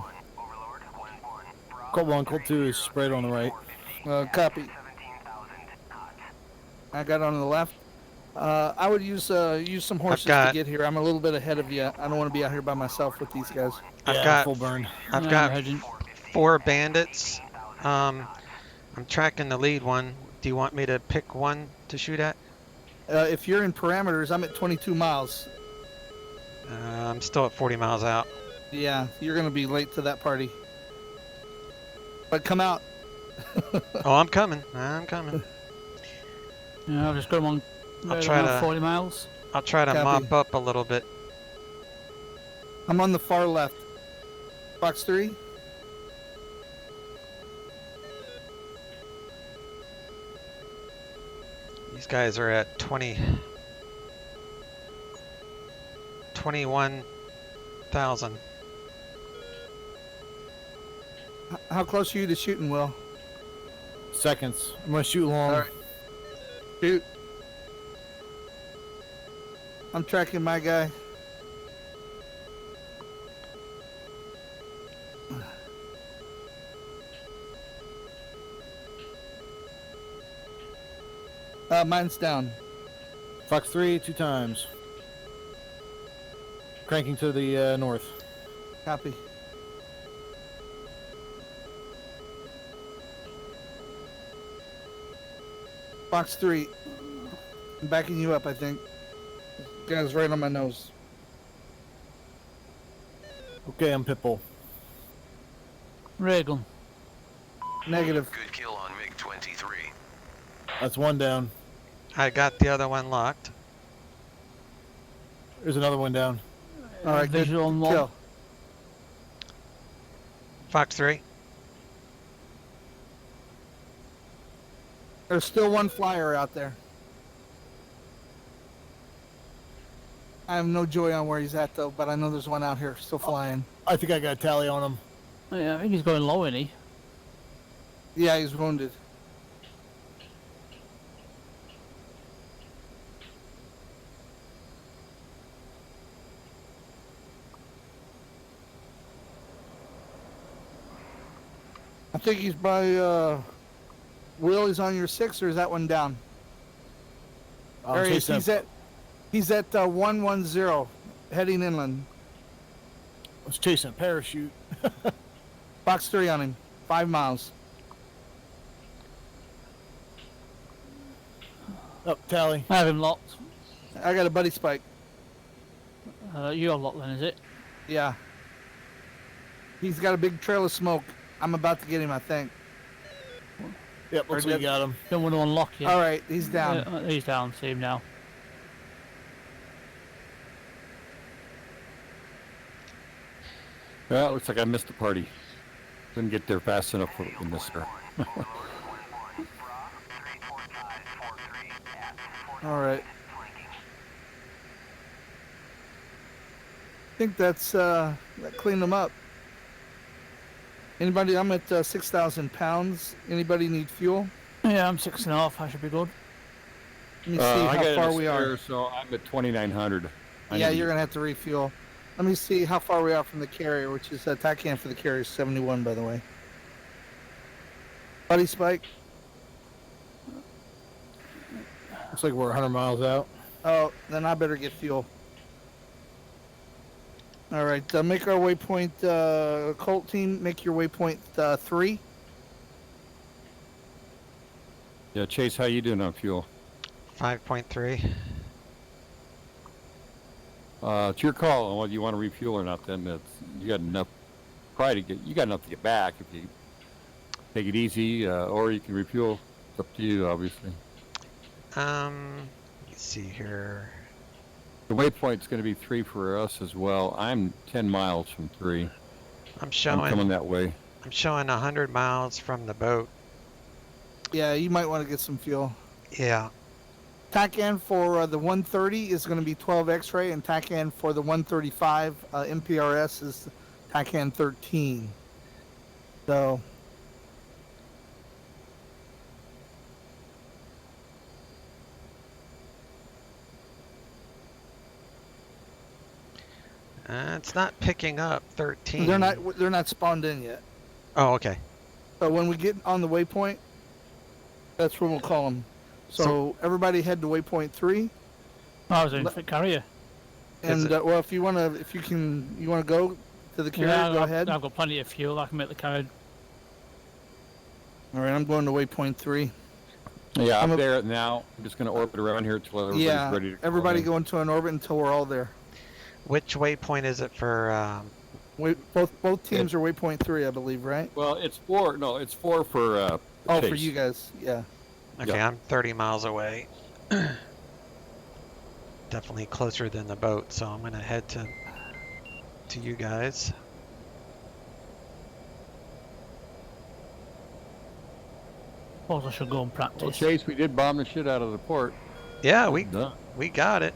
Colt 1, Colt 2 is spread on the right. Copy. I got on the left. I would use some horses to got- get here. I'm a little bit ahead of you. I don't want to be out here by myself with these guys. I've Yeah, got full burn. I've Yeah, got I'm heading. 4 bandits. I'm tracking the lead one. Do you want me to pick one to shoot at? If you're in parameters, I'm at 22 miles. I'm still at 40 miles out. Yeah, you're going to be late to that party. But come out. Oh, I'm coming. I'm coming. Yeah, I've just got them on I'll try around to- 40 miles. I'll try to Copy. mop up a little bit. I'm on the far left. Box 3. These guys are at 21,000. How close are you to shooting, Will? Seconds. I'm going to shoot long. All right. Shoot. I'm tracking my guy. Mine's down. Fox 3, 2 times. Cranking to the north. Copy. Box 3. I'm backing you up, I think. Guy's right on my nose. Okay, I'm Pitbull. Ray gun. Negative. Good kill on MiG-23. That's one down. I got the other one locked. There's another one down. All right, good Visual on one. kill. Fox 3. There's still one flyer out there. I have no joy on where he's at, though, but I know there's one out here still flying. I think I got a tally on him. Yeah, I think he's going low, isn't he? Yeah, he's wounded. I think he's by, Will, he's on your 6, or is that one down? There he is. He's at 110, heading inland. I was chasing a parachute. Box 3 on him, 5 miles. Up, tally. I have him locked. I got a buddy spike. You have locked then, is it? Yeah. He's got a big trail of smoke. I'm about to get him, I think. Yep, looks like you got him. Don't want to unlock yet. All right, he's down. He's down. See him now. Well, it looks like I missed the party. Didn't get there fast enough in this car. All right. I think that's that cleaned them up. Anybody? I'm at 6,000 pounds. Anybody need fuel? Yeah, I'm 6.5. I should be good. Let me see I how got far a we spare, are. so I'm at 2,900. Yeah, you're gonna have to refuel. Let me see how far we are from the carrier, which is TACAN for the carrier is 71, by the way. Buddy Spike. Looks like we're 100 miles out. Oh, then I better get fuel. All right, make our waypoint. Colt team, make your waypoint 3. Yeah, Chase, how you doing on fuel? 5.3. It's your call on whether you want to refuel or not. Then you got enough. Probably you got enough to get back if you take it easy, or you can refuel. It's up to you, obviously. Let's see here. The waypoint's going to be 3 for us as well. I'm 10 miles from 3. I'm I'm showing. coming that way. I'm showing 100 miles from the boat. Yeah, you might want to get some fuel. Yeah. TACAN for the 130 is going to be 12 X-ray, and TACAN for the 135 MPRS is TACAN 13. So. It's not picking up 13. They're not spawned in yet. Oh, okay. So when we get on the waypoint, that's when we'll call them. So everybody head to waypoint 3. I was in for carrier. And well, if you want to go to the carrier, Yeah, go ahead. I've got plenty of fuel. I can make the carrier. All right, I'm going to waypoint 3. Yeah, I'm there now. I'm just going to orbit around here until everybody's ready to everybody call go into an orbit until we're all there. Which waypoint is it for? Both teams are waypoint 3, I believe, right? Well, it's 4. No, it's 4 for Oh, Chase. for you guys, yeah. Okay, Yeah. I'm 30 miles away. Definitely closer than the boat, so I'm gonna head to you guys. Suppose I should go and practice. Well, Chase, we did bomb the shit out of the port. Yeah, we Done. got it.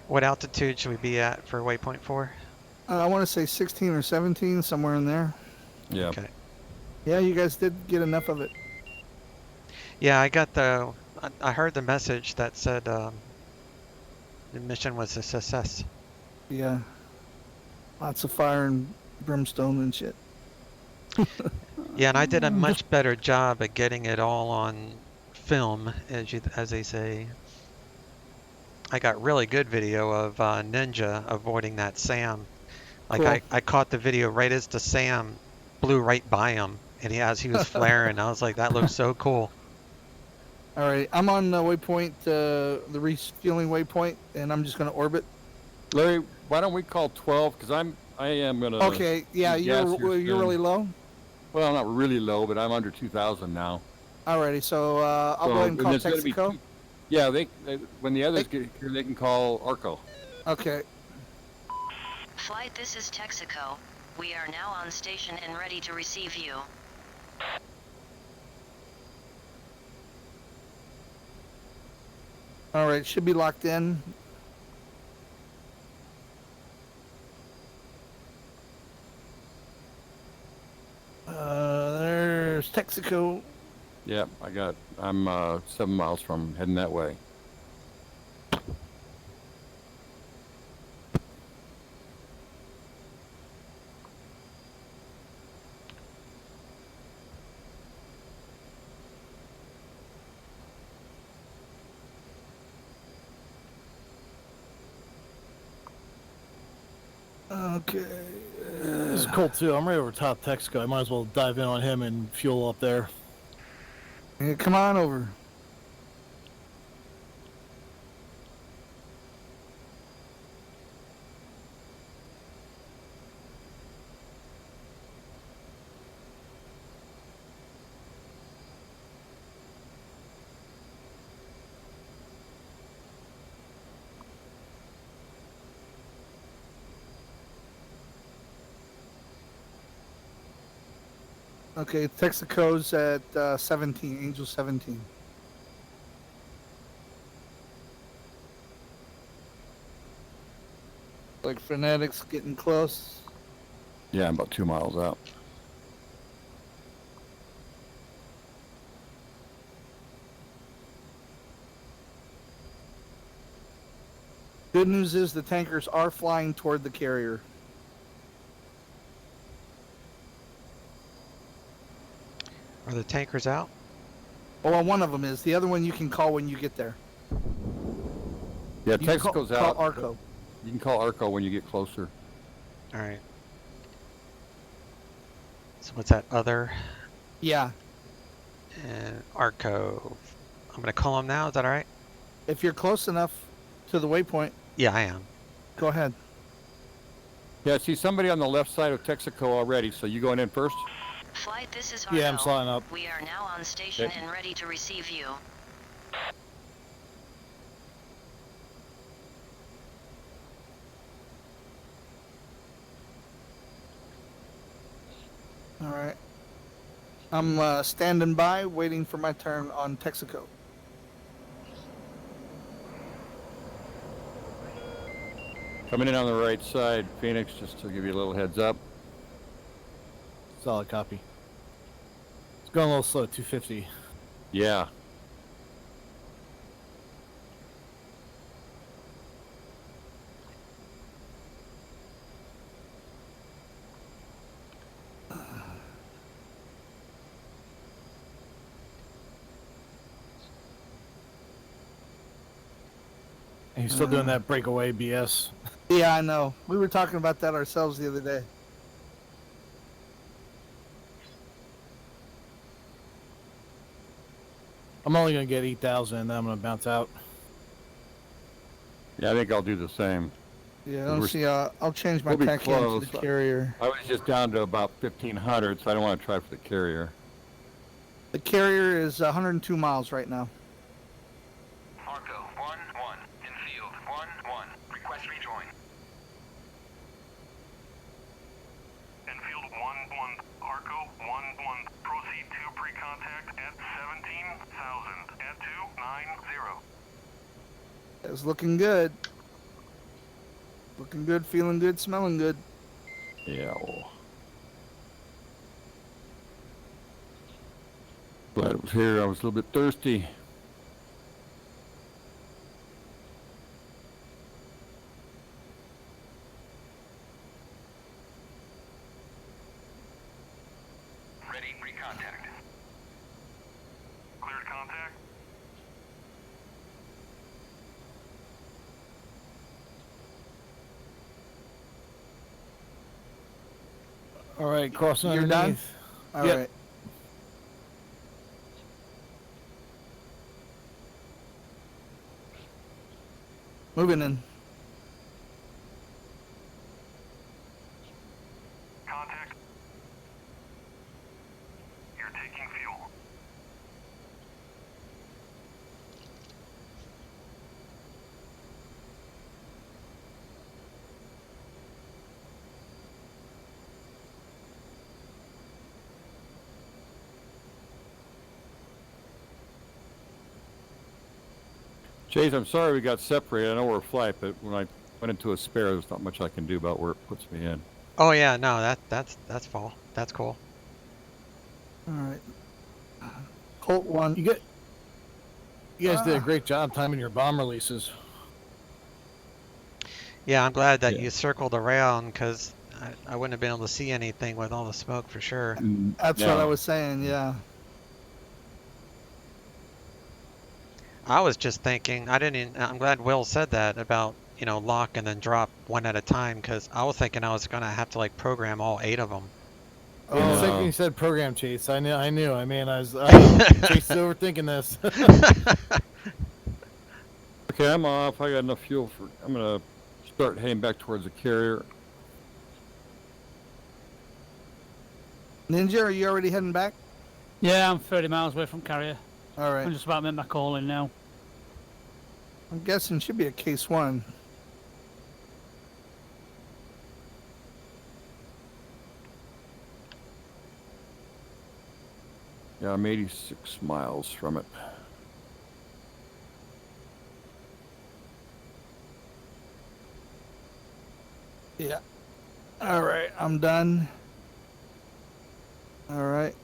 What altitude should we be at for waypoint 4? I want to say 16 or 17, somewhere in there. Yeah. Okay. Yeah, you guys did get enough of it. Yeah, I heard the message that said the mission was a success. Yeah. Lots of fire and brimstone and shit. Yeah, and I did a much better job at getting it all on film, as they say. I got really good video of Ninja avoiding that SAM. Like Cool. I caught the video right as the SAM blew right by him, and he was flaring. I was like, that looks so cool. All right, I'm on waypoint, the refueling waypoint, and I'm just going to orbit. Larry, why don't we call 12? Because I am going to... Okay, yeah, you're really low? Well, not really low, but I'm under 2,000 now. Alrighty, so I'll go ahead and call there's gonna be Texaco. Yeah, they when the others get here, they can call Arco. Okay. Flight, this is Texaco. We are now on station and ready to receive you. Alright, should be locked in. There's Texaco. Yeah, I'm 7 miles from heading that way. Okay. This is cool too. I'm right over top Texaco. I might as well dive in on him and fuel up there. Yeah, come on over. Okay, Texaco's at 17, Angel 17. Like Fanatics getting close. Yeah, I'm about 2 miles out. Good news is the tankers are flying toward the carrier. Are the tankers out? Well, one of them is. The other one you can call when you get there. Yeah, You can Texaco's call out. Arco. You can call Arco when you get closer. All right. So what's that other? Yeah. And Arco. I'm gonna call him now. Is that all right? If you're close enough to the waypoint, Yeah, I am. go ahead. Yeah, I see somebody on the left side of Texaco already, so you going in first? Flight, this is Arco. Yeah, I'm sliding up. We are now on station Okay. and ready to receive you. All right. I'm standing by, waiting for my turn on Texaco. Coming in on the right side, Phoenix, just to give you a little heads up. Solid copy. It's going a little slow, 250. Yeah. And he's still doing that breakaway BS. Yeah, I know. We were talking about that ourselves the other day. I'm only going to get 8,000 and then I'm going to bounce out. Yeah, I think I'll do the same. Yeah, let me We're- see. I'll change my we'll be tack in to close. the carrier. I was just down to about 1,500, so I don't want to try for the carrier. The carrier is 102 miles right now. Arco 1-1 in field 1-1. Request rejoin. Enfield 1-1. Arco 1-1. Proceed to pre-contact at 17,000 at 290. It's looking good. Looking good, feeling good, smelling good. Yeah. Well. Glad it was here. I was a little bit thirsty. Ready pre-contact. Cleared contact. All right, crossing You're done? underneath. All Yep. right. Moving in. Contact. You're taking fuel. Chase, I'm sorry we got separated. I know we're a flight, but when I went into a spare, there's not much I can do about where it puts me in. Oh yeah, no, that's fall. That's cool. All right. Colt 1. You guys did a great job timing your bomb releases. Yeah, I'm glad that Yeah. you circled around because I wouldn't have been able to see anything with all the smoke for sure. That's what I was saying, yeah. I was just thinking, I'm glad Will said that about, lock and then drop one at a time because I was thinking I was going to have to like program all 8 of them. The Oh, second you said program Chase, I knew. I mean, Chase is overthinking this. Okay, I'm off. I got enough fuel for. I'm gonna start heading back towards the carrier. Ninja, are you already heading back? Yeah, I'm 30 miles away from carrier. All right. I'm just about to make my call in now. I'm guessing it should be a case 1. Yeah, I'm 86 miles from it. Yeah. All right, I'm done. All right.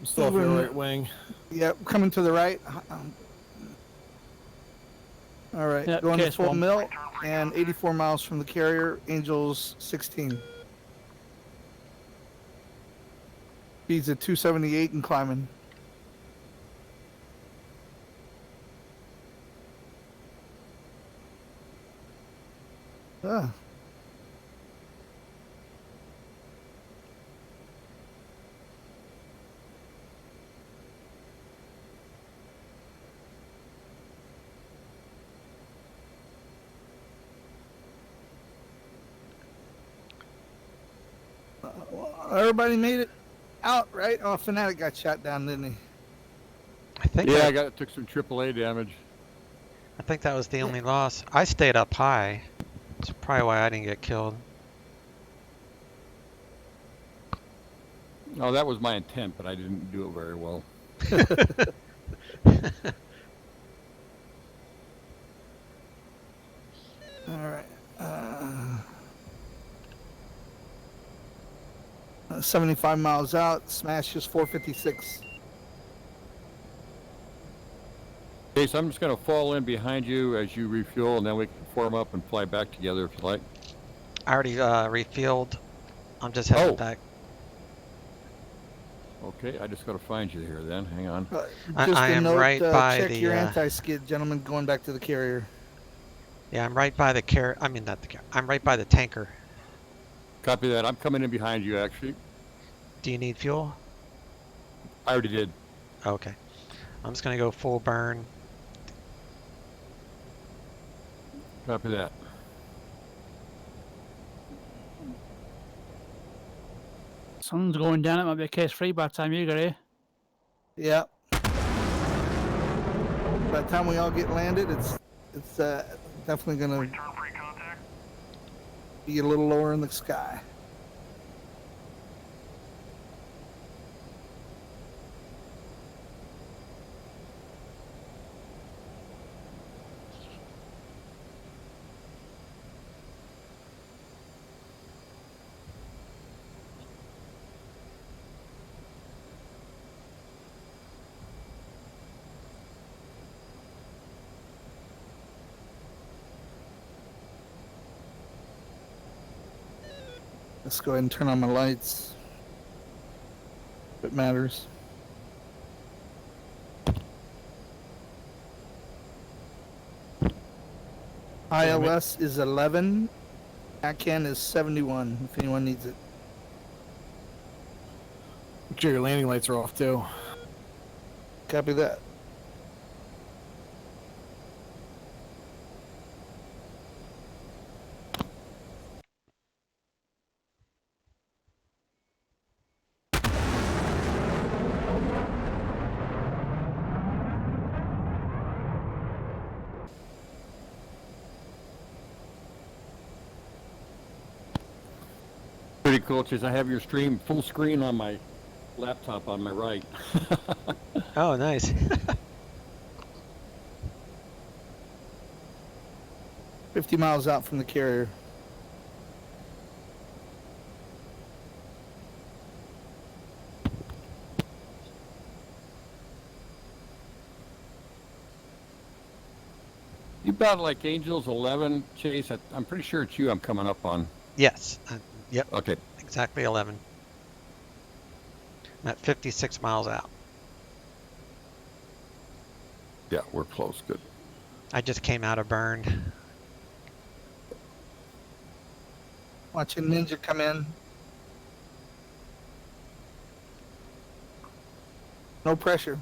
I'm still off your Moving- right wing. Yep, coming to the right. All right, Yeah, going to case full one. mil and 84 miles from the carrier. Angels 16. Speeds at 278 and climbing. Ah. Well, everybody made it out, right? Oh, Fanatic got shot down, didn't he? I think Yeah, that, took some AAA damage. I think that was the only loss. I stayed up high. That's probably why I didn't get killed. Oh, that was my intent, but I didn't do it very well. All right. 75 miles out. Smash is 456. Okay, so I'm just going to fall in behind you as you refuel, and then we can form up and fly back together if you like. I already refueled. I'm just heading Oh. back. Okay, I just got to find you here then. Hang on. I am right by check the, your anti-skid, gentlemen, going back to the carrier. Yeah, I'm right by the I mean, not the I'm right by the tanker. Copy that. I'm coming in behind you, actually. Do you need fuel? I already did. Okay. I'm just gonna go full burn. Copy that. Sun's going down. It might be a case 3 by the time you get here. Yeah. By the time we all get landed, it's definitely gonna Return free contact. be a little lower in the sky. Let's go ahead and turn on my lights. If it matters. ILS is 11. ACAN is 71, if anyone needs it. Make sure your landing lights are off too. Copy that. Pretty cool, Chase. I have your stream full screen on my laptop on my right. Oh, nice. 50 miles out from the carrier. You about like Angels 11, Chase? I'm pretty sure it's you I'm coming up on. Yes. Yep. Okay. Exactly 11. I'm at 56 miles out. Yeah, we're close. Good. I just came out of burn. Watching Ninja come in. No pressure.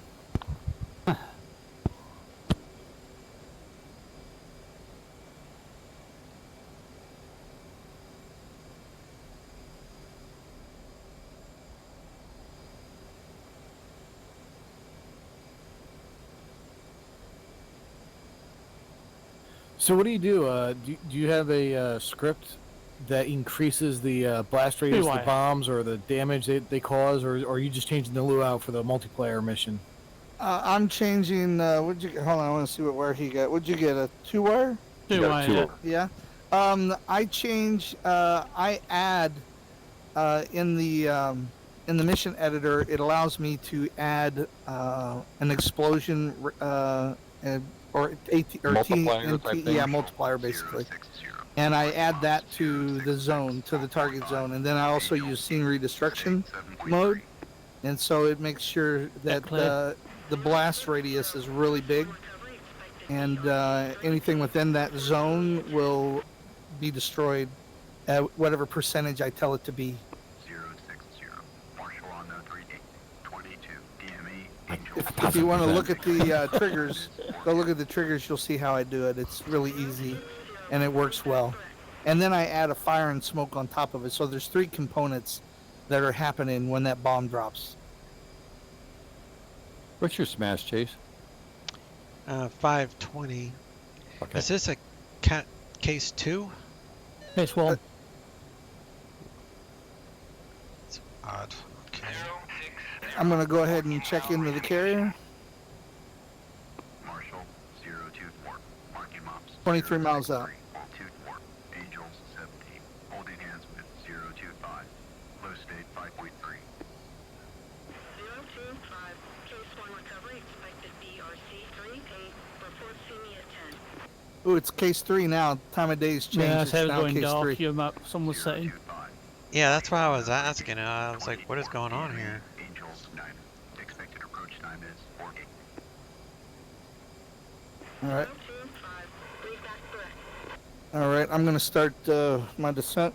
So what do you do? Do you have a script that increases the blast radius of the Why? bombs or the damage they cause, or are you just changing the luau for the multiplayer mission? I'm changing. What'd you get? Hold on, I want to see where he got. What'd you get? A 2-wire? Do got I? two Yeah. of 'em. Yeah. I change. I add in the mission editor. It allows me to add an explosion or Multiplier type thing? yeah, multiplier basically. And I add that to the zone, to the target zone, and then I also use scenery destruction mode, and so it makes sure that clear. the blast radius is really big, and anything within that zone will be destroyed at whatever percentage I tell it to be. 060. Marshal on the 3822 DME. If you want to look at the triggers, go look at the triggers. You'll see how I do it. It's really easy, and it works well. And then I add a fire and smoke on top of it. So there's 3 components that are happening when that bomb drops. What's your smash, Chase? 520. Okay. Is this a case 2? Case 1. It's odd. Okay. I'm going to go ahead and check into the carrier. Marshal 024. Marking mops. 23 miles out. 24. Angels 17. Holding hands with 025. Low state 5.3. 025. Case 1 recovery expected BRC 38. Report see me at 10. Ooh, it's case 3 now. Time of day's changed. Yeah, It's it's now going case dark. 3. Your map, someone's setting. 025. Yeah, that's why I was asking. I was like, what is going on here? Angels 9. Expected approach time is 4 gig. All right. 025. Read back threat. All right. I'm going to start my descent.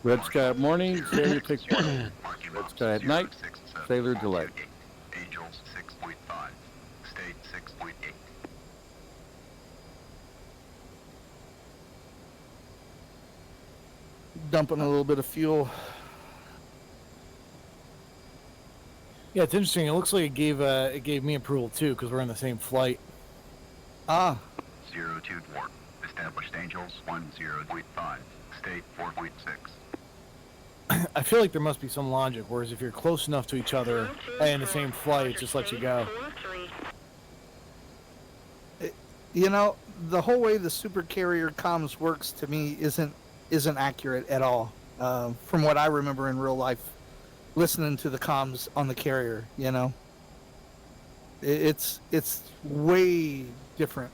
Red sky at morning, sailor takes one. Marking Red mops sky at night, 067. sailor delay. Angels 6.5. State 6.8. Dumping a little bit of fuel. Yeah, it's interesting. It looks like it gave me approval too because we're in the same flight. Ah, 024. Established Angels 10.5. State 4.6. I feel like there must be some logic. Whereas if you're close enough to each other and in the same flight, it just lets you go. you know, the whole way the supercarrier comms works to me isn't accurate at all. From what I remember in real life, listening to the comms on the carrier, you know, it's way different.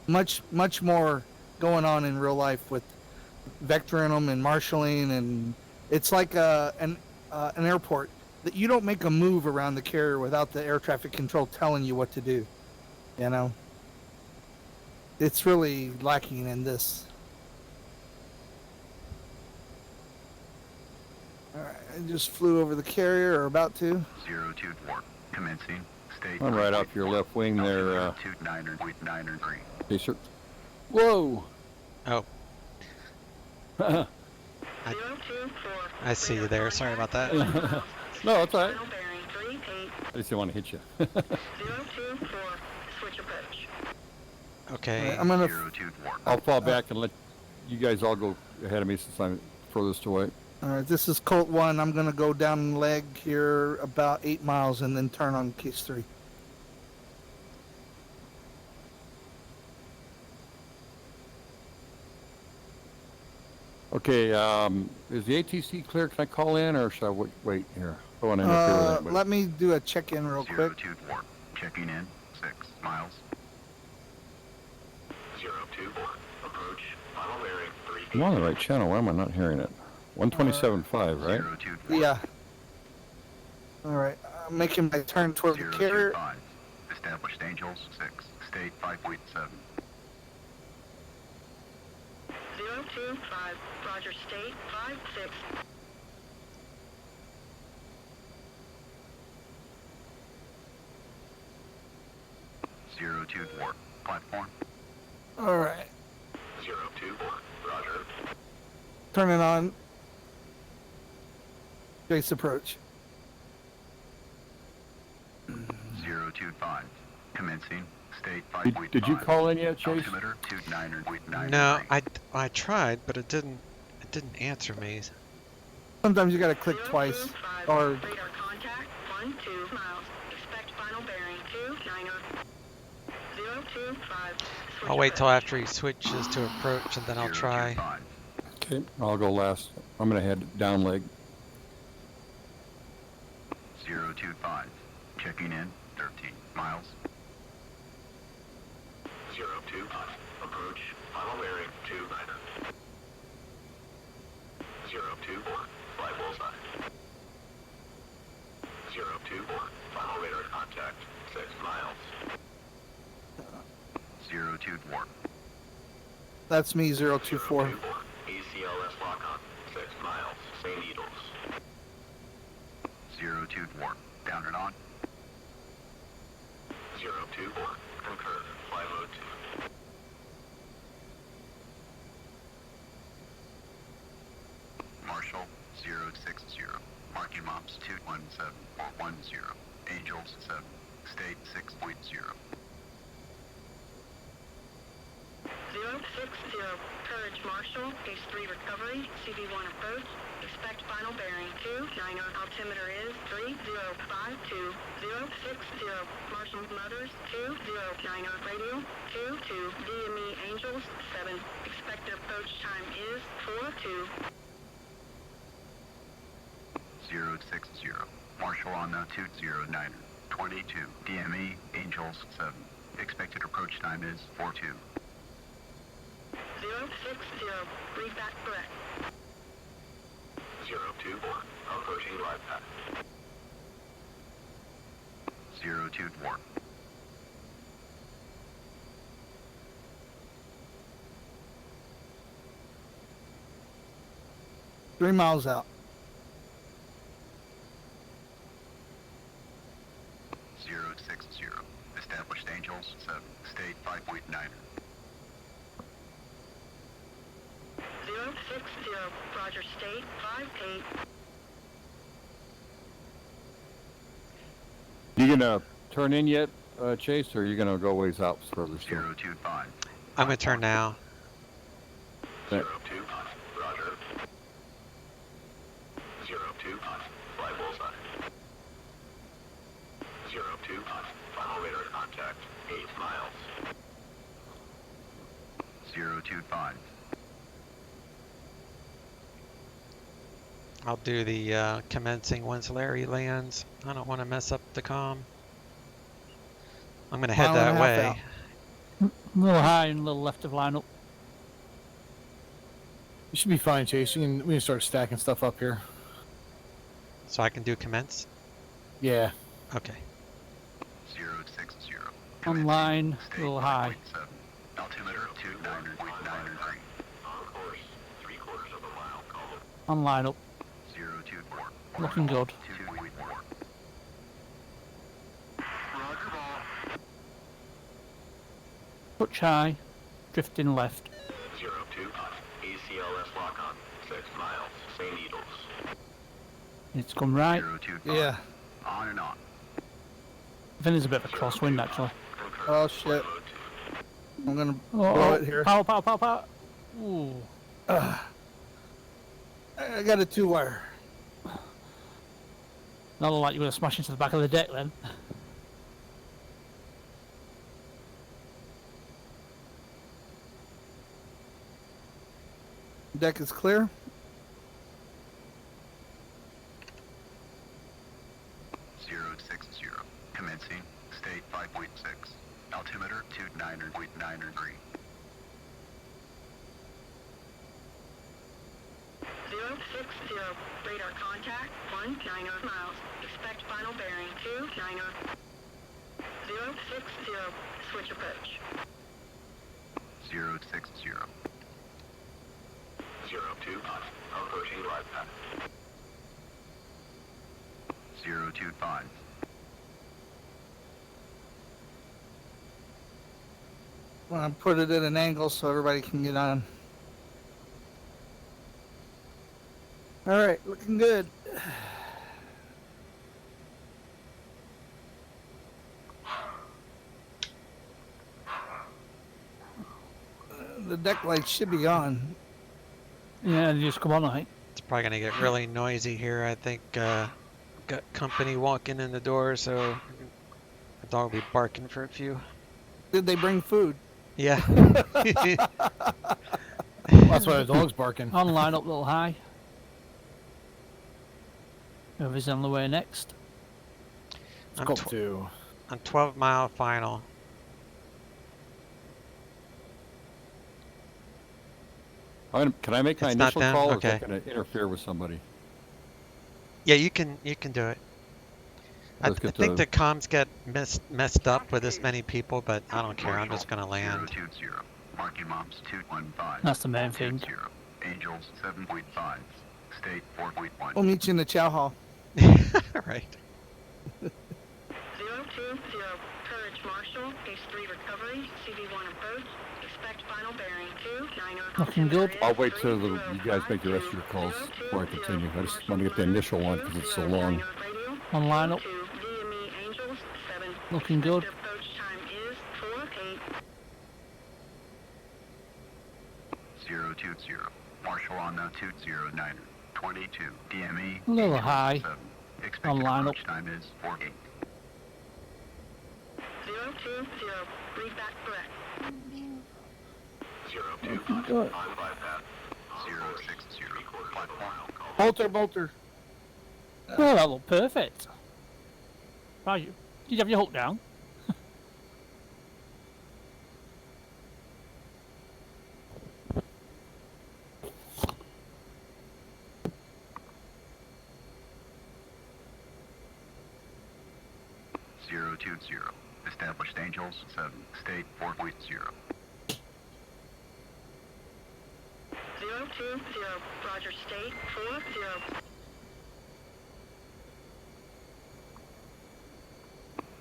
Much more going on in real life with vectoring them and marshaling, and it's like an airport that you don't make a move around the carrier without the air traffic control telling you what to do. You know, it's really lacking in this. All right, I just flew over the carrier, or about to. 024. Commencing. State. I'm right off your left wing there, Altitude 9.93. Chaser. Whoa! Oh, I see you there. Sorry about that. No, it's all right. I just didn't want to hit you. Okay. I'm gonna. 024. I'll fall back and let you guys all go ahead of me since I'm furthest away. All right, this is Colt 1. I'm gonna go down leg here about 8 miles and then turn on case 3. Okay, is the A-18C clear? Can I call in or should I wait here? I don't want to interfere with anybody. Let me do a check-in real quick. 024. Checking in. 6 miles. 024. Approach. Final bearing 3. I'm on the right channel. Why am I not hearing it? 127.5, right? 024. Yeah. All right, I'm making my turn toward the carrier. 025. Established Angels 6. State 5.7. 025. Roger, state 56. Zero 24. Platform. All right, 024. Roger. turn it on. Base approach. 025. Commencing. State Did you 5.5. call in yet, Chase? Altimeter 29.9. No, I tried, but it didn't answer me. Sometimes you gotta click twice, or Radar contact 12 miles. Expect final bearing 290. 025. I'll wait till after he switches to approach, and then I'll try. 025. Okay, I'll go last. I'm gonna head down leg. 025. Checking in 13 miles. 025. Approach. Final bearing 29. 024. Fly bullseye. 024. Final radar contact 6 miles. 024. that's me, 024. ACLS lock on 6 miles. St. Needles. 024. Down and on. 024. Concur. Fly mode 2. Marshall 060. Marking mops 217410. Angels 7. State 6.0. 060. Courage Marshall. Base 3 recovery. CV1 approach. Expect final bearing 290. Altimeter is 3052. 060. Marshall Motors 2090. Radio 22. DME Angels 7. Expected approach time is 42. 060. Marshall on the 209. 22. DME Angels 7. Expected approach time is 42. 060. Read back correct. 024. Approaching glide path. 024. 3 miles out. 060. Established Angels 7. State 5.9. 060. Roger state 58. You gonna turn in yet, Chase, or are you gonna go ways out further still? 025. I'm gonna turn now. 025. Roger. 025. Fly bullseye. 025. Final radar contact 8 miles. 025. I'll do the commencing once Larry lands. I don't want to mess up the comm. I'm gonna head Mile and that a half way. out. A little high and a little left of lineup. You should be fine, Chase. We can start stacking stuff up here. So I can do commence? Yeah. Okay. 060. Online, State a little high. 5.7. Altimeter 29.93. On course, 3/4 of a mile. Call On lineup. 024. Looking good. 2.4. Roger ball. Touch high. Drifting left. 025. ACLS lock on 6 miles. St. Needles. It's come right. 025. Yeah. On and on. I think there's a bit of a crosswind actually. Concur. Oh, Fly shit. mode 2. I'm gonna Oh, blow it here. Power, power, power, power. Ooh. I got a 2-wire. Not like you're going to smash into the back of the deck then. Deck is clear. 060. Commencing. State 5.6. Altimeter 29.93. 060. Radar contact 190 miles. Expect final bearing 290. 060. Switch approach. 060. 025. Approaching glide path. 025. I'm gonna put it at an angle so everybody can get on. All right, looking good. The deck lights should be on. Yeah, they just come on, I think. It's probably gonna get really noisy here. I think got company walking in the door, so the dog will be barking for a few. Did they bring food? Yeah. That's why the dog's barking. On line up, little high. Whoever's on the way next. It's called two. On 12-mile final. Can I make my It's not initial them? call, or Okay. is that going to interfere with somebody? Yeah, you can do it. I Let's get think the- the comms get messed up with this many people, but I don't care. I'm just gonna land. 020. Marking Moms 215. That's the main thing. 20. Angels 7.5. State 4.1. We'll meet you in the chow hall. Right. 020. Courage Marshall. Base 3 recovery. CV1 approach. Expect final bearing 290. Looking good. I'll wait till you guys make the rest of your calls before I continue. I just want to get the initial one because it's so long. On line up. DME Angels 7. Looking good. Approach time is 48. 020. Marshall on the 209. 22. DME. A little Angels high. 7. On Expected line approach time is 48. 020. Read back correct. 025. Good. On bypass. 060. Platform. Bolter. Oh, that looked perfect. Right, did you have your hook down? Zero 020. Established Angels 7. State 4.0. 020. Roger state 40.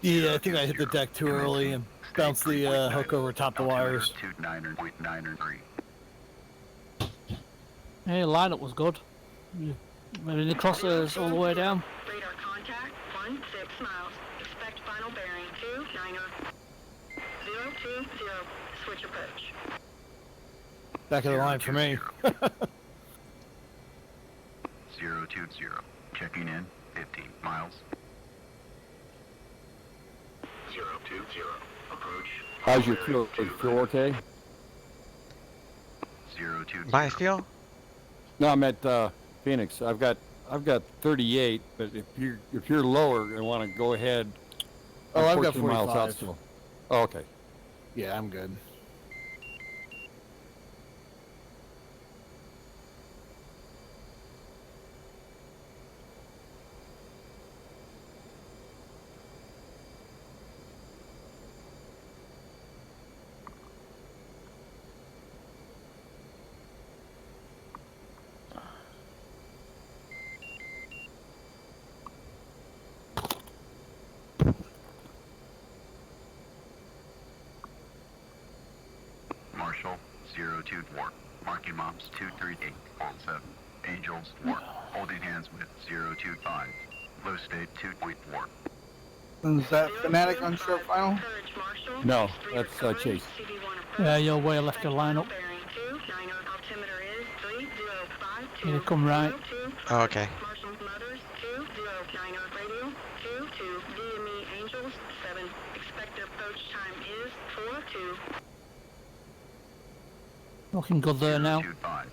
Yeah, I think I hit the deck too early and bounced the hook over top the wires. 29.93. Hey, lineup was good. Maybe the crossers all the way down. Radar contact 16 miles. Expect final bearing 290. 020. Switch approach. Back of the line for me. 020. Checking in 15 miles. 020. Approach. How's your fuel? Is fuel okay? 020. My fuel? No, I'm at Phoenix. I've got 38, but if you're lower and want to go ahead, Oh, I'm I've got 14 miles out 45. still. Oh, okay. Yeah, I'm good. Marshall 024. Marking Moms 238.7. Angels 4. Holding hands with 025. Low state 2.4. Is that Fanatic on short final? Courage Marshall. No, Base 3 that's, recovery. Chase. CV1 approach. Yeah, you're way left of lineup. Bearing 290. Altimeter is 3052. Yeah, come right. 025. Oh, okay. Marshall Motors 2090 radio 22 DME Angels 7. Expected approach time is 42. Looking good there now. 025.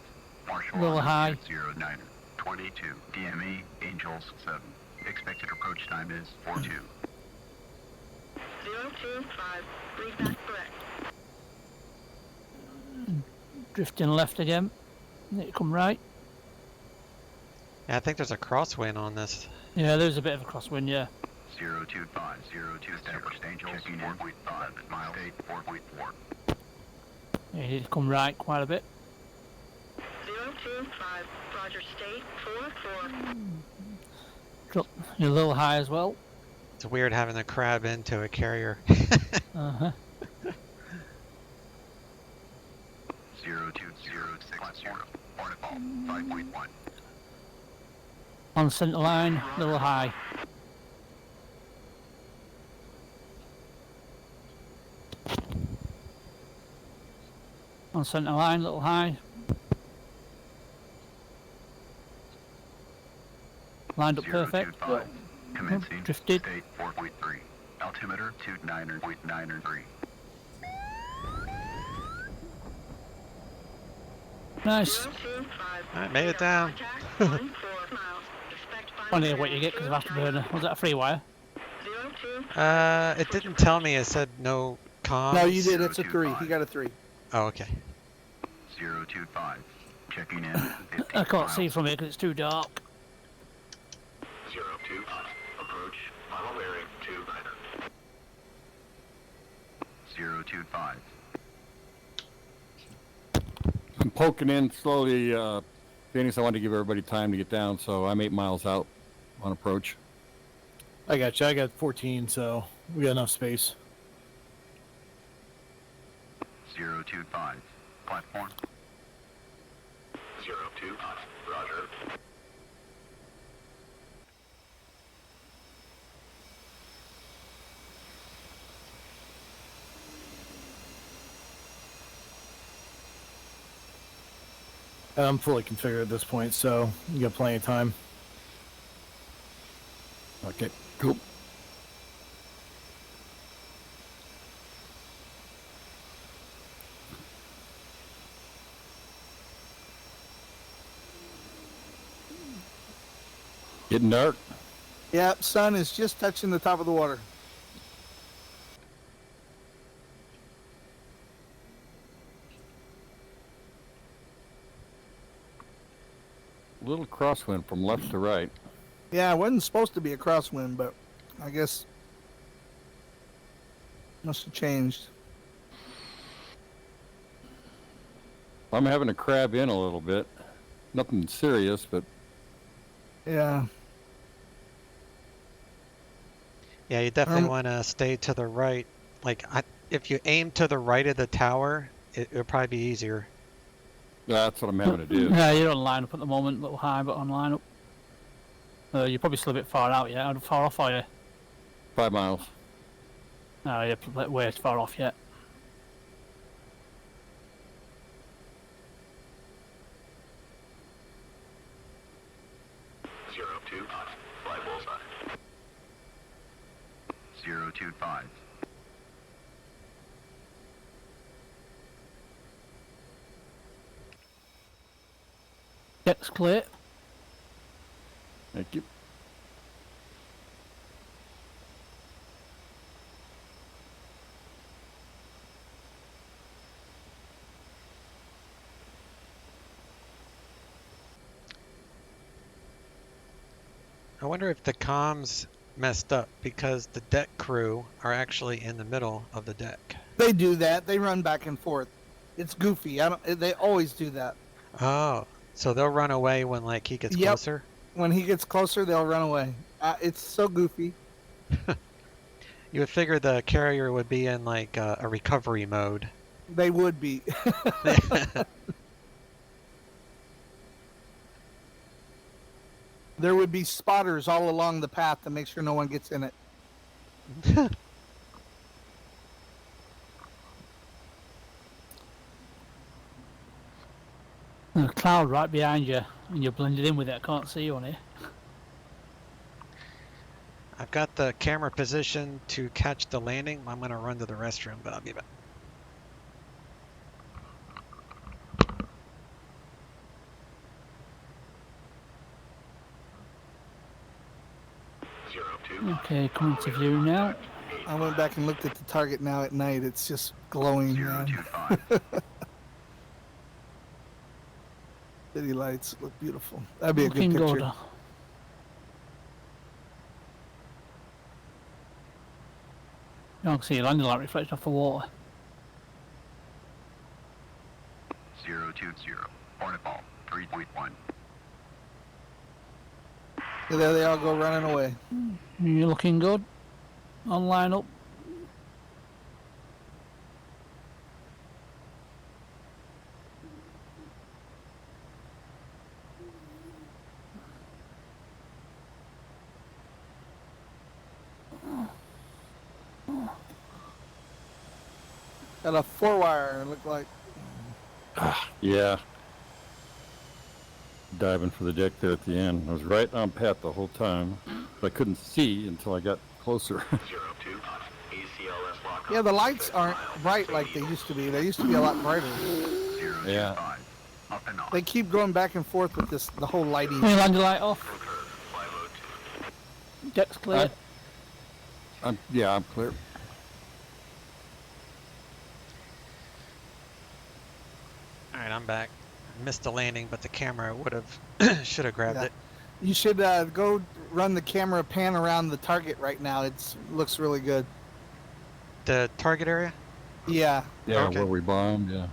Marshall Little on high. 09. 22. DME Angels 7. Expected approach time is 42. 025. Read back correct. Drifting left again. Need to come right. Yeah, I think there's a crosswind on this. Yeah, there's a bit of a crosswind, yeah. 025. 02 established Angels 4.5 miles. State 4.4. Yeah, you need to come right quite a bit. 025. Roger state 44. Drop. You're a little high as well. It's weird having to crab into a carrier. Uh-huh. 02060. Waterfall 5.1. On centre line, little high. On On centre line, a little high. Lined up perfect. 025. Commencing Drifted. state 4.3. Altimeter 29.93. Nice. 025. I made it down. Contact on 4 miles. Expect final Funny bearing what you get because of 290. afterburner. Was that a free wire? 02. It didn't tell me. It said no comms. No, you did. It's a 3. He got a 3. Oh, okay. 025. Checking in. I can't see from it because it's too dark. 025. Approach. Final bearing 29. 025. I'm poking in slowly, Phoenix. I wanted to give everybody time to get down, so I'm 8 miles out on approach. I got you. I got 14, so we got enough space. 025. Platform. 025. Roger. I'm fully configured at this point, so you got plenty of time. Okay, cool. Getting dark. Yep, sun is just touching the top of the water. Little crosswind from left to right. Yeah, it wasn't supposed to be a crosswind, but I guess must have changed. I'm having to crab in a little bit. Nothing serious, but Yeah. Yeah, you definitely Um, want to stay to the right. Like, if you aim to the right of the tower, it'll probably be easier. that's what I'm having to do. Yeah, you're on line up at the moment, a little high, but on line up. You're probably still a bit far out yet. How far off are you? 5 miles. No, you're way too far off yet. Zero two five. Fly bullseye. 025. Deck's clear. Thank you. I wonder if the comms messed up because the deck crew are actually in the middle of the deck. They do that. They run back and forth. It's goofy. They always do that. Oh, so they'll run away when like he gets Yep. closer? When he gets closer, they'll run away. It's so goofy. You would figure the carrier would be in like a recovery mode. They would be. There would be spotters all along the path to make sure no one gets in it. There's a cloud right behind you, and you're blended in with it. I can't see you on here. I've got the camera position to catch the landing. I'm going to run to the restroom, but I'll be back. Okay, coming to view now. I went back and looked at the target now at night. It's just glowing, man. 025. City lights look beautiful. That'd be a Looking good picture. good. You can see your landing light reflected off the water. 020. Hornet ball 3.1. Yeah, there they all go running away. You're looking good. On line up. Got a 4-wire, it looked like. Yeah. Diving for the deck there at the end. I was right on Pat the whole time. But I couldn't see until I got closer. 02 on ACLS lock. Yeah, the lights aren't bright like they used to be. They used to be a lot brighter. 025. Yeah. Up and on. They keep going back and forth with the whole lighting. Can you land your light off? Curve 502. Deck's clear. I'm clear. All right, I'm back. Missed the landing, but the camera would have should have grabbed Yeah. it. You should go run the camera pan around the target right now. It looks really good. The target area? Yeah. Yeah, Okay. where we bombed, yeah.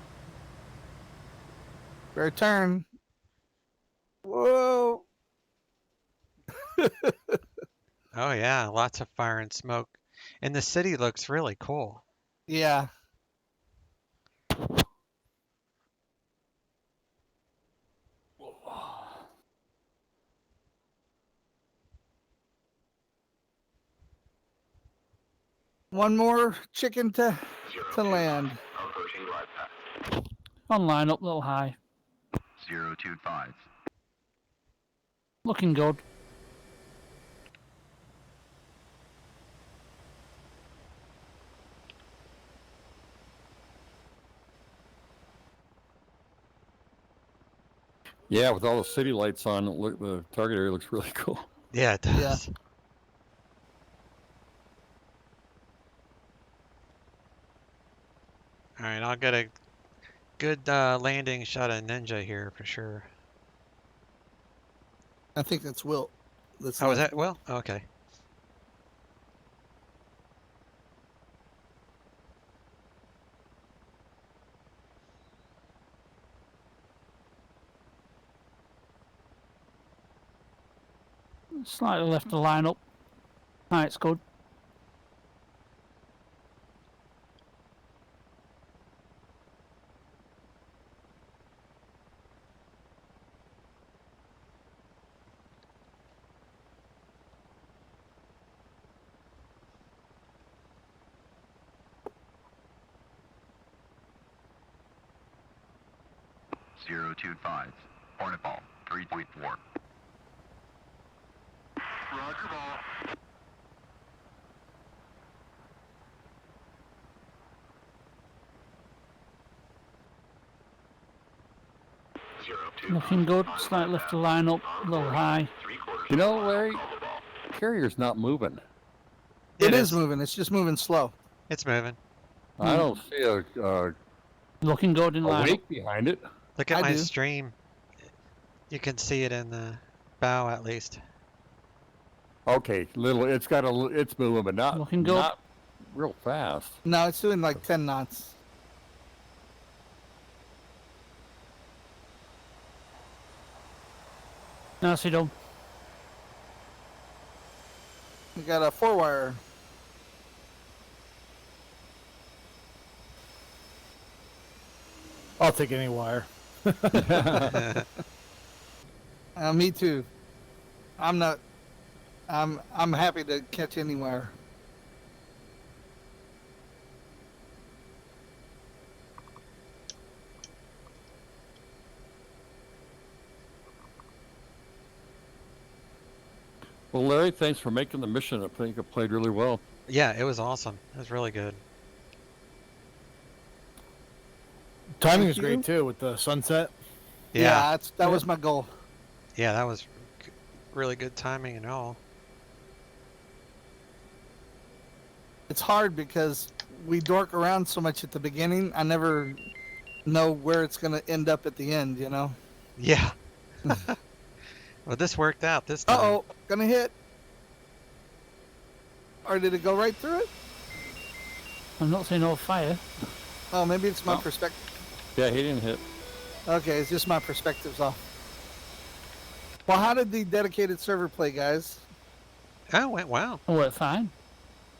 Fair turn. Whoa. Oh yeah, lots of fire and smoke. And the city looks really cool. Yeah. One more chicken to land. Approaching glide path. On line up, little high. 025. Looking good. Yeah, with all the city lights on, look, the target area looks really cool. Yeah, it does. Yeah. All right, I'll get a good landing shot of Ninja here for sure. I think that's Wilt. That's Oh, is that Will? Oh, okay. Slightly left the line up. Alright, it's good. Zero two five. Hornet ball 3.4. Roger ball. Looking good. Slightly left the line up. A little high. You know, Larry, carrier's not moving. It is moving. It's just moving slow. It's moving. I don't see a Looking good in line up. wake behind it. Look at I my do. stream. You can see it in the bow at least. Okay, it's moving, but Looking good. not real fast. No, it's doing like 10 knots. Nicely done. We got a 4-wire. I'll take any wire. Me too. I'm not. I'm happy to catch any wire. Well, Larry, thanks for making the mission. I think it played really well. Yeah, it was awesome. It was really good. Timing is you. great too with the sunset. Yeah, That was my goal. yeah, that was really good timing and all. It's hard because we dork around so much at the beginning. I never know where it's going to end up at the end, you know? Yeah. Well, this worked out this time. Uh-oh, gonna hit. Or did it go right through it? I'm not seeing no fire. Oh, maybe it's my Oh. perspective. Yeah, he didn't hit. Okay, it's just my perspective's off. Well, how did the dedicated server play, guys? Oh, went wow. It worked fine.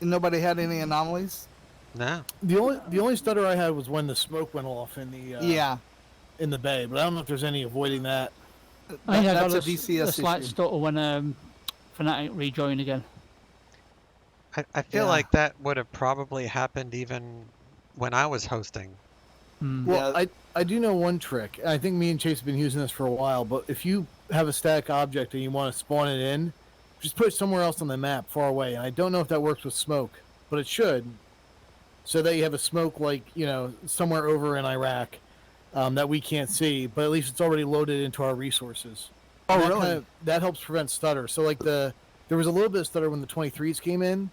Nobody had any anomalies? No. The only stutter I had was when the smoke went off in the Yeah. in the bay, but I don't know if there's any avoiding that. I think I That's got a DCS a slight issue. stutter when Fnatic rejoined again. I feel Yeah. like that would have probably happened even when I was hosting. Well, Yeah. I do know one trick. I think me and Chase have been using this for a while, but if you have a static object and you want to spawn it in, just put it somewhere else on the map far away. And I don't know if that works with smoke, but it should. So that you have a smoke like, somewhere over in Iraq that we can't see, but at least it's already loaded into our resources. Oh, And that really? that helps prevent stutter. So like there was a little bit of stutter when the 23s came in.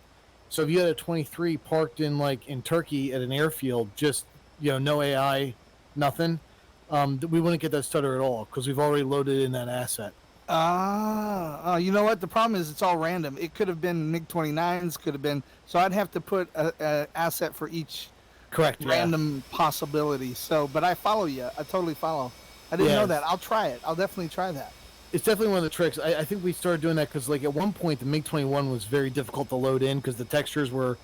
So if you had a 23 parked in Turkey at an airfield, just no AI, nothing, we wouldn't get that stutter at all because we've already loaded in that asset. You know what? The problem is it's all random. It could have been MiG-29s, could have been. So I'd have to put a asset for each Correct. random possibility. So, but I follow you. I totally follow. I didn't know that. I'll try it. I'll definitely try that. It's definitely one of the tricks. I think we started doing that because at one point the MiG-21 was very difficult to load in because the textures were,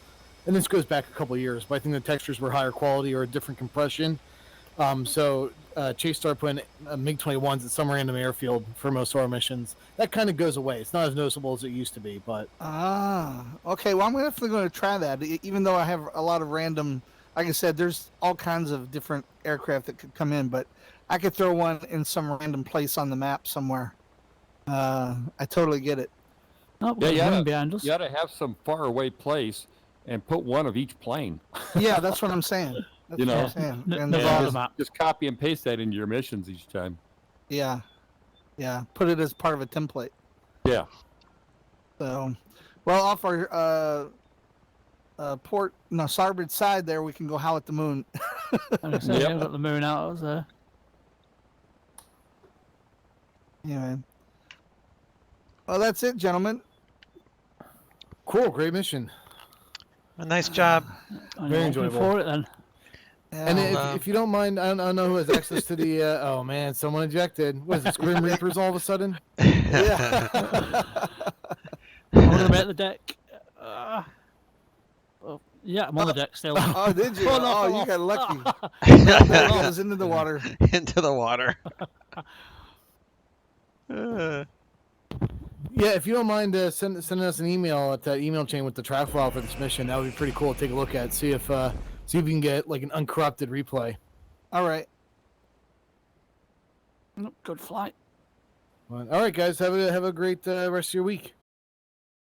and this goes back a couple of years, but I think the textures were higher quality or a different compression. So Chase started putting MiG-21s at some random airfield for most of our missions. That kind of goes away. It's not as noticeable as it used to be, but Okay. Well, I'm definitely going to try that. Even though I have a lot of random, like I said, there's all kinds of different aircraft that could come in, but I could throw one in some random place on the map somewhere. I totally get it. Oh, Yeah, we've you got a oughta- moon behind us. You ought to have some faraway place and put one of each plane. Yeah, that's what I'm saying. That's You what know. I'm saying. N- And, Nevada just, map. just copy and paste that into your missions each time. yeah. Put it as part of a template. Yeah. So, well, off our starboard side there, we can go howl at the moon. And I say, Yep. I've got the moon out. I was there. Anyway. Well, that's it, gentlemen. cool, great mission. A nice job. I'm Very looking enjoyable. for it then. And Yeah. if you don't mind, I don't know who has access to the. Oh man, someone ejected. What is this? Grim Reapers all of a sudden? Yeah. I'm going to be at the deck. Well, yeah, I'm on the deck still. Oh, did you? Oh, no, Oh, fell you off. got lucky. That goes into the water. Into the water. Yeah, if you don't mind sending us an email at that email chain with the track file for this mission, that would be pretty cool to take a look at. See if we can get an uncorrupted replay. All right. Good flight. All right, guys, have a great rest of your week.